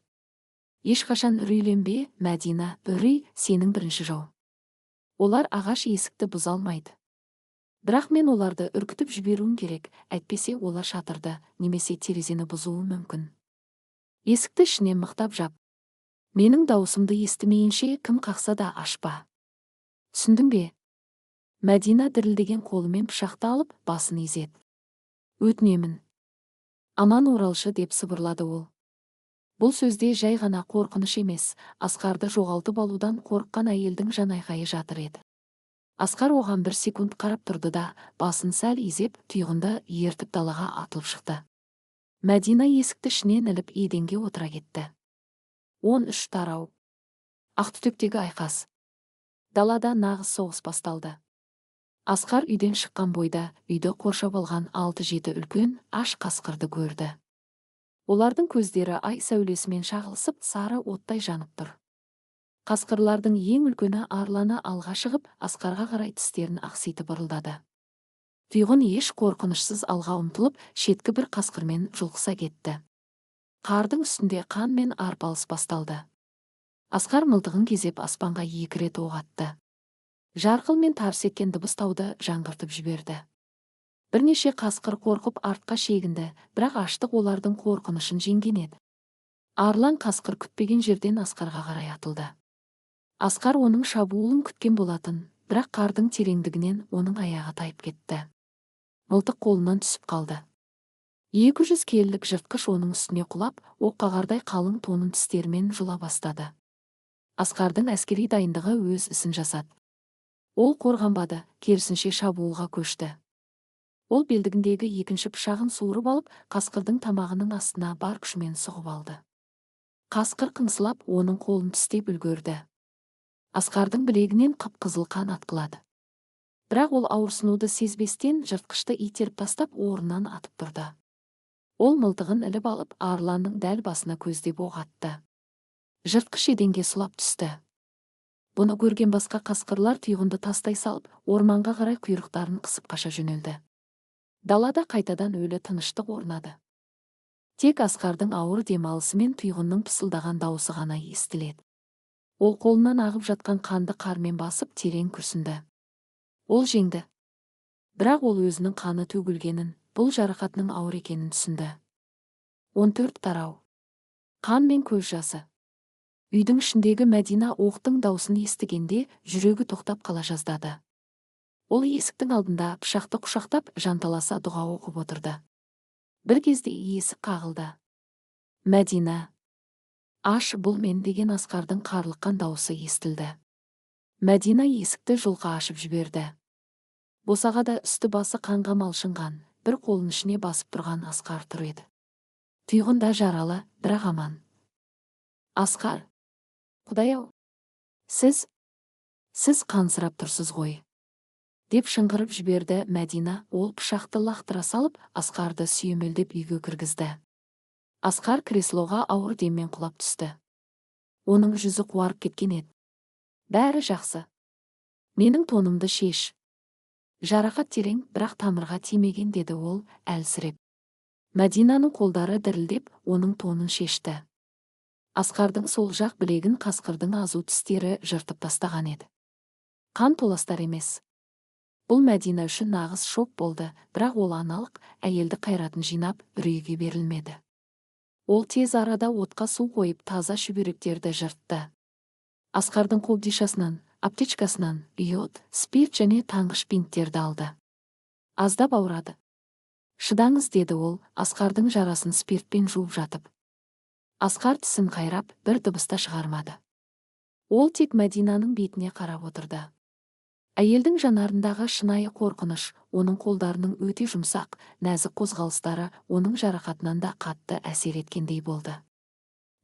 Ешқашан үрейленбе, Мәдина, үрей сенің бірінші жау. Олар ағаш есікті бұза алмайды. Бірақ мен оларды үркітіп жіберуім керек, әйтпесе олар шатырды, немесе терезені бұзуы мүмкін. Есікті ішінен мықтап жап. Менің дауысымды естімейінше кім қақса да ашпа. Түсіндің бе? Мәдина дірілдеген қолымен пышақты алып, басын изеді. Өтінемін. Аман оралшы, деп сыбырлады ол. Бұл сөзде жай ғана қорқыныш емес, Асқарды жоғалтып алудан қорыққан әйелдің жанайқайы жатыр еді. Асқар оған бір секунд қарап тұрды да, басын сәл изеп, тұйғынды ертіп далаға атылып шықты. Мәдина есікті ішінен іліп еденге отыра кетті. 13 тарау. Ақтүтектегі айқас. Далада нағыз соғыс басталды. Асқар үйден шыққан бойда үйді қоршап алған 6-7 үлкен аш қасқырды көрді. Олардың көздері ай сәулесімен шағылысып, сары оттай жанып тұр. Қасқырлардың ең үлкені арланы алға шығып, Асқарға қарай тістерін ақситып ырылдады. Тұйғын еш қорқынышсыз алға ұмтылып, шеткі бір қасқырмен жұлқыса кетті. Қардың үстінде қан мен арпалыс басталды. Асқар мылтығын кезеп аспанға 2 рет оқ атты. Жарқыл мен тарс еткен дыбыс тауды жаңғыртып жіберді. Бірнеше қасқыр қорқып артқа шегінді, бірақ аштық олардың қорқынышын жеңген еді. Арлан қасқыр күтпеген жерден Асқарға қарай атылды. Асқар оның шабуылын күткен болатын, бірақ қардың тереңдігінен оның аяғы тайып кетті. Мылтық қолынан түсіп қалды. 200 келілік жыртқыш оның үстіне құлап, оққағардай қалың тонын тістерімен жұла бастады. Асқардың әскери дайындығы өз ісін жасады. Ол қорғанбады, керісінше шабуылға көшті. Ол белдігіндегі екінші пышағын суырып алып, қасқырдың тамағының астына бар күшімен сұғып алды. Қасқыр қыңсылап, оның қолын тістеп үлгерді. Асқардың білегінен қып-қызыл қан атқылады. Бірақ ол ауырсынуды сезбестен жыртқышты итеріп тастап, орнынан атып тұрды. Ол мылтығын іліп алып, арланның дәл басына көздеп оқ атты. Жыртқыш еденге сұлап түсті. Бұны көрген басқа қасқырлар тұйғынды тастай салып, орманға қарай құйрықтарын қысып қаша жөнелді. Далада қайтадан өлі тыныштық орнады. Тек Асқардың ауыр демалысы мен тұйғынның пысылдаған дауысы ғана естіледі. Ол қолынан ағып жатқан қанды қармен басып терең күрсінді. Ол жеңді. Бірақ ол өзінің қаны төгілгенін, бұл жарақатының ауыр екенін түсінді. 14 тарау. Қан мен көз жасы. Үйдің ішіндегі Мәдина оқтың даусын естігенде жүрегі тоқтап қала жаздады. Ол есіктің алдында пышақты құшақтап жанталаса дұға оқып отырды. Бір кезде есік қағылды. Мәдина. Аш, бұл мен деген Асқардың қарлыққан дауысы естілді. Мәдина есікті жұлқа ашып жіберді. Босағада үсті басы қанға малшынған, бір қолын ішіне басып тұрған Асқар тұр еді. Тұйғында жаралы, бірақ аман. Асқар. Құдай-ау. Сіз қансырап тұрсыз ғой, деп шыңғырып жіберді Мәдина. Ол пышақты лақтыра салып, Асқарды сүйемелдеп үйге кіргізді. Асқар креслоға ауыр деммен құлап түсті. Оның жүзі қуарып кеткен еді. Бәрі жақсы. Менің тонымды шеш. Жарақат терең, бірақ тамырға тимеген, деді ол әлсіреп. Мәдинаның қолдары дірілдеп, оның тонын шешті. Асқардың сол жақ білегін қасқырдың азу тістері жыртып тастаған еді. Қан толастар емес. Бұл Мәдина үшін нағыз шок болды, бірақ ол аналық әйелді қайратын жинап, үрейге берілмеді. Ол тез арада отқа су қойып, таза шүберектерді жыртты. Асқардың қобдишасынан, аптечкасынан йод, спирт және таңғыш бинттерді алды. Аздап ауырады. Шыдаңыз, деді ол, Асқардың жарасын спиртпен жуып жатып. Асқар тісін қайрап, бір дыбыс та шығармады. Ол тек Мәдинаның бетіне қарап отырды. Әйелдің жанарындағы шынайы қорқыныш, оның қолдарының өте жұмсақ, нәзік қозғалыстары оның жарақатынан да қатты әсер еткендей болды.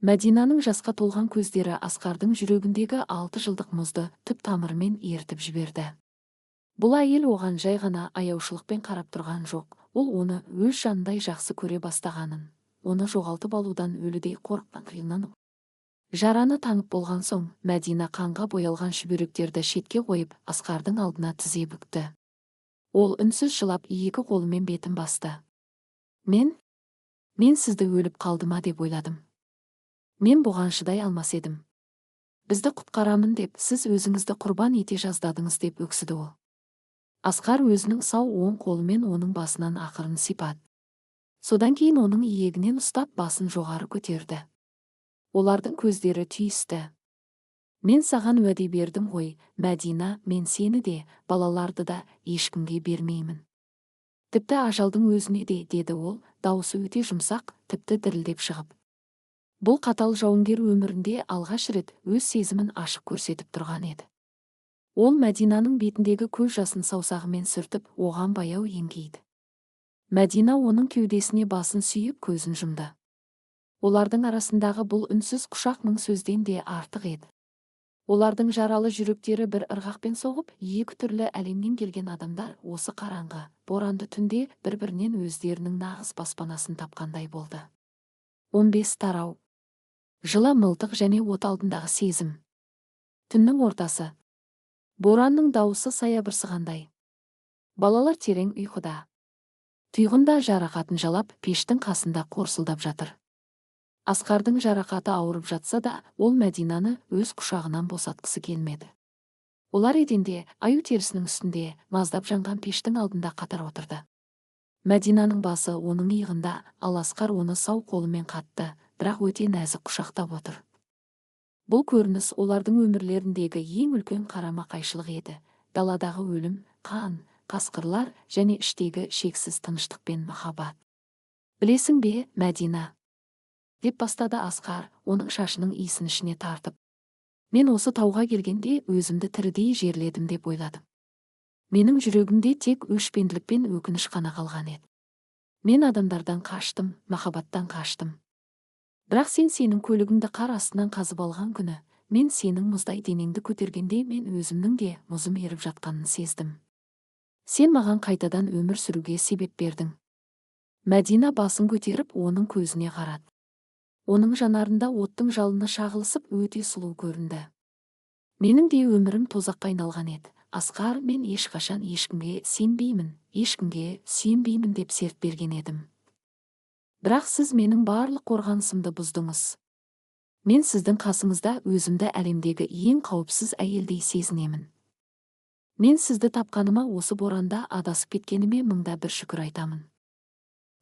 Мәдинаның жасқа толған көздері Асқардың жүрегіндегі 6 жылдық мұзды түп тамырымен ерітіп жіберді. Бұл әйел оған жай ғана аяушылықпен қарап тұрған жоқ, ол оны өз жанындай жақсы көре бастағанын, оны жоғалтып алудан өлідей қорыққан. Жараны таңып болған соң, Мәдина қанға боялған шүберектерді шетке қойып, Асқардың алдына тізе бүкті. Ол үнсіз жылап, 2 қолымен бетін басты. Мен сізді өліп қалдыма деп ойладым. Мен бұған шыдай алмас едім. Бізді құтқарамын деп, сіз өзіңізді құрбан ете жаздадыңыз, деп өксіді ол. Асқар өзінің сау оң қолымен оның басынан ақырын сипады. Содан кейін оның иегінен ұстап, басын жоғары көтерді. Олардың көздері түйісті. Мен саған уәде бердім ғой, Мәдина, мен сені де, балаларды да ешкімге бермеймін. Тіпті ажалдың өзіне де, деді ол, дауысы өте жұмсақ, тіпті дірілдеп шығып. Бұл қатал жауынгер өмірінде алғаш рет өз сезімін ашық көрсетіп тұрған еді. Ол Мәдинаның бетіндегі көз жасын саусағымен сүртіп, оған баяу еңкейді. Мәдина оның кеудесіне басын сүйіп көзін жұмды. Олардың арасындағы бұл үнсіз құшақ мың сөзден де артық еді. Олардың жаралы жүректері бір ырғақпен соғып, екі түрлі әлемнен келген адамдар осы қараңғы, боранды түнде бір-бірінен өздерінің нағыз баспанасын тапқандай болды. 15 тарау. Жылы мылтық және от алдындағы сезім. Түннің ортасы. Боранның дауысы саябырсығандай. Балалар терең ұйқыда. Тұйғында жарақатын жалап, пештің қасында қорсылдап жатыр. Асқардың жарақаты ауырып жатса да, ол Мәдинаны өз құшағынан босатқысы келмеді. Олар еденде, аю терісінің үстінде, маздап жанған пештің алдында қатар отырды. Мәдинаның басы оның иығында, ал Асқар оны сау қолымен қатты, бірақ өте нәзік құшақтап отыр. Бұл көрініс олардың өмірлеріндегі ең үлкен қарама-қайшылық еді. Даладағы өлім, қан, қасқырлар және іштегі шексіз тыныштық пен махаббат. Білесің бе, Мәдина? Деп бастады Асқар, оның шашының иісін ішіне тартып. Мен осы тауға келгенде өзімді тірідей жерледім деп ойладым. Менің жүрегімде тек өшпенділік пен өкініш қана қалған еді. Мен адамдардан қаштым, махаббаттан қаштым. Бірақ сенің көлігіңді қар астынан қазып алған күні, мен сенің мұздай денеңді көтергенде мен өзімнің де мұзым еріп жатқанын сездім. Сен маған қайтадан өмір сүруге себеп бердің. Мәдина басын көтеріп оның көзіне қарады. Оның жанарында оттың жалыны шағылысып өте сұлу көрінді. Менің де өмірім тозаққа айналған еді. Асқар, мен ешқашан ешкімге сенбеймін, ешкімге сүйенбеймін деп серт берген едім. Бірақ сіз менің барлық қорғанысымды бұздыңыз. Мен сіздің қасыңызда өзімді әлемдегі ең қауіпсіз әйелдей сезінемін. Мен сізді тапқаныма осы боранда адасып кеткеніме мыңда бір шүкір айтамын.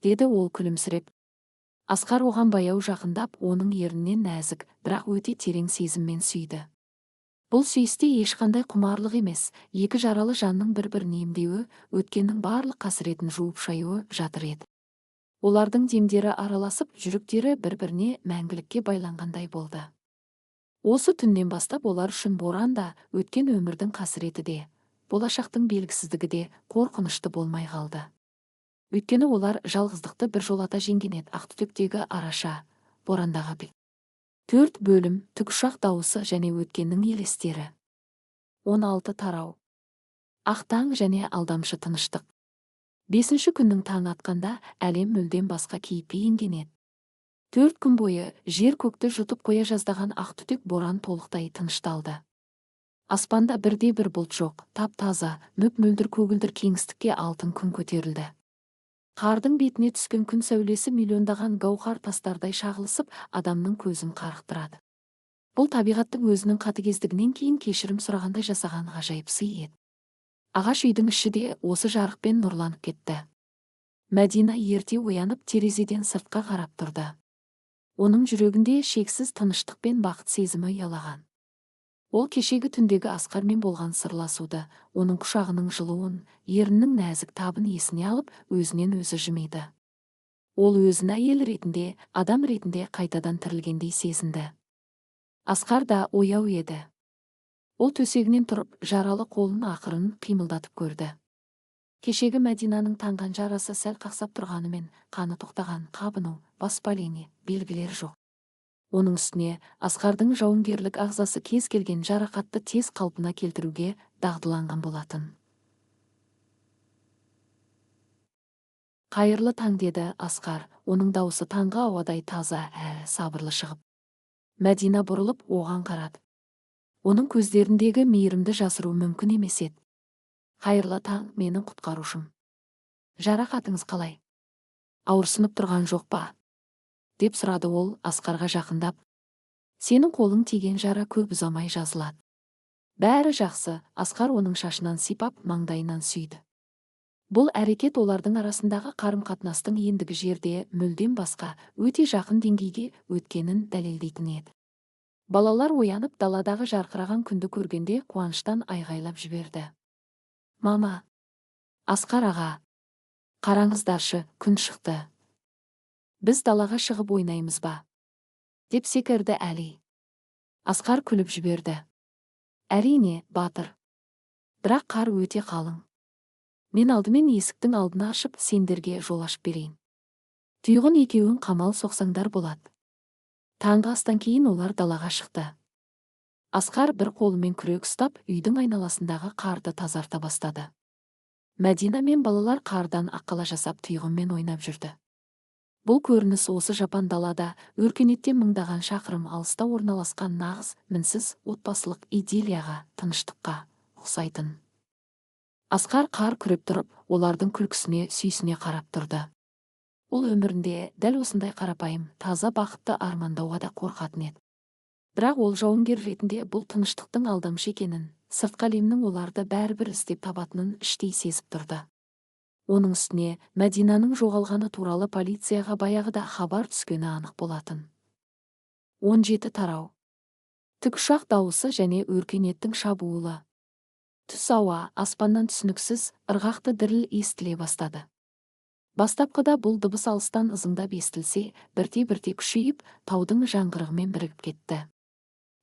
Деді ол күлімсіреп. Асқар оған баяу жақындап, оның ерінен нәзік, бірақ өте терең сезіммен сүйді. Бұл сүйісте ешқандай құмарлық емес, екі жаралы жанның бір-бірін емдеуі, өткеннің барлық қасіретін жуып шаюы жатыр еді. Олардың демдері араласып, жүректері бір-біріне мәңгілікке байланғандай болды. Осы түннен бастап олар үшін боран да, өткен өмірдің қасіреті де, болашақтың белгісіздігі де қорқынышты болмай қалды. Өйткені олар жалғыздықты біржолата жеңген еді. Ақтүтектегі араша, борандағы бет. 4 бөлім, тікұшақ дауысы және өткеннің елестері. 16 тарау. Ақтаң және алдамшы тыныштық. 5-ші күннің таң атқанда әлем мүлдем басқа кейіпке енген еді. 4 күн бойы жер көкті жұтып қоя жаздаған ақтүтек боран толықтай тынышталды. Аспанда бірде-бір бұлт жоқ, тап-таза, мөп-мөлдір көгілдір кеңістікке алтын күн көтерілді. Қардың бетіне түскен күн сәулесі миллиондаған гауһар тастардай шағылысып, адамның көзін қарықтырады. Бұл табиғаттың өзінің қатыгездігінен кейін кешірім сұрағандай жасаған ғажайып сый еді. Ағаш үйдің іші де осы жарықпен нұрланып кетті. Мәдина ерте оянып терезеден сыртқа қарап тұрды. Оның жүрегінде шексіз тыныштық пен бақыт сезімі ұялаған. Ол кешегі түндегі Асқармен болған сырласуды, оның құшағының жылуын, еріннің нәзік табын есіне алып, өзінен өзі жымиды. Ол өзін әйел ретінде, адам ретінде қайтадан тірілгендей сезінді. Асқар да ояу еді. Ол төсегінен тұрып, жаралы қолын ақырын қимылдатып көрді. Кешегі Мәдинаның таңған жарасы сәл қақсап тұрғанымен, қаны тоқтаған, қабыну, воспаление белгілері жоқ. Оның үстіне Асқардың жауынгерлік ағзасы кез келген жарақатты тез қалпына келтіруге дағдыланған болатын. Қайырлы таң, деді Асқар, оның дауысы таңғы ауадай таза, сабырлы шығып. Мәдина бұрылып оған қарады. Оның көздеріндегі мейірімді жасыру мүмкін емес еді. Қайырлы таң, менің құтқарушым. Жарақатыңыз қалай? Ауырсынып тұрған жоқ па? Деп сұрады ол Асқарға жақындап. Сенің қолың тиген жара көп ұзамай жазылады. Бәрі жақсы. Асқар оның шашынан сипап, маңдайынан сүйді. Бұл әрекет олардың арасындағы қарым-қатынастың ендігі жерде мүлдем басқа, өте жақын деңгейге өткенін дәлелдейтін еді. Балалар оянып даладағы жарқыраған күнді көргенде қуаныштан айғайлап жіберді. Мама! Асқар аға! Қараңыздаршы, күн шықты. Біз далаға шығып ойнаймыз ба? деп секірді Әли. Асқар күліп жіберді. Әрине, батыр. Бірақ қар өте қалың. Мен алдымен есіктің алдына ашып, сендерге жол ашып берейін. Тұйғын екеуін қамал соқсаңдар болады. Таңғы астан кейін олар далаға шықты. Асқар бір қолымен күрек ұстап, үйдің айналасындағы қарды тазарта бастады. Мәдина мен балалар қардан аққала жасап тұйғынмен ойнап жүрді. Бұл көрініс осы жапан далада, өркениеттен мыңдаған шақырым алыста орналасқан нағыз, мінсіз отбасылық идиллияға, тыныштыққа ұқсайтын. Асқар қар күреп тұрып, олардың күлкісіне, сүйсіне қарап тұрды. Ол өмірінде дәл осындай қарапайым, таза бақытты армандауға да қорқатын еді. Бірақ ол жауынгер ретінде бұл тыныштықтың алдамшы екенін, сыртқы әлемнің оларды бәрібір іздеп табатынын іштей сезіп тұрды. Оның үстіне Мәдинаның жоғалғаны туралы полицияға баяғыда хабар түскені анық болатын. 17 тарау. Тікұшақ дауысы және өркениеттің шабуылы. Түс ауа, аспаннан түсініксіз, ырғақты діріл естіле бастады. Бастапқыда бұл дыбыс алыстан ызыңдап естілсе, бірте-бірте күшейіп, таудың жаңғырығымен бірігіп кетті.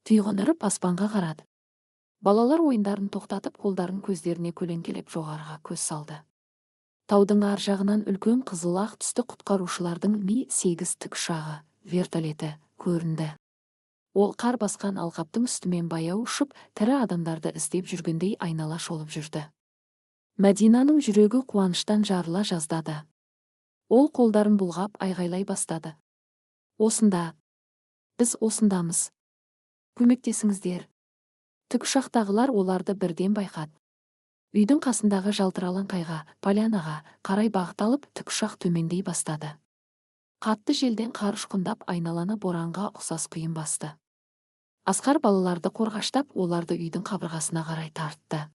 Тұйғын үріп аспанға қарады. Балалар ойындарын тоқтатып, қолдарын көздеріне көлеңкелеп жоғарыға көз салды. Таудың ар жағынан үлкен қызыл ақ түсті құтқарушылардың Ми-8 тікұшағы, вертолеті көрінді. Ол қар басқан алқаптың үстімен баяу ұшып, тірі адамдарды іздеп жүргендей айнала шолып жүрді. Мәдинаның жүрегі қуаныштан жарыла жаздады. Ол қолдарын бұлғап айғайлай бастады. Осында. Біз осындамыз. Көмектесіңіздер. Тікұшақтағылар оларды бірден байқады. Үйдің қасындағы жалтыралан қайға, полянаға қарай бағыт алып, тікұшақ төмендей бастады. Қатты желден қар ұшқындап, айналаны боранға ұқсас құйын басты. Асқар балаларды қорғаштап, оларды үйдің қабырғасына қарай тартты.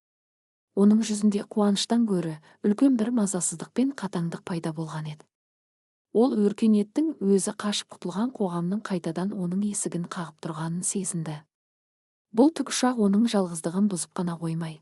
Оның жүзінде қуаныштан гөрі үлкен бір мазасыздық пен қатаңдық пайда болған еді. Ол өркениеттің өзі қашып құтылған қоғамның қайтадан оның есігін қағып тұрғанын сезінді. Бұл тікұшақ оның жалғыздығын бұзып қана қоймай,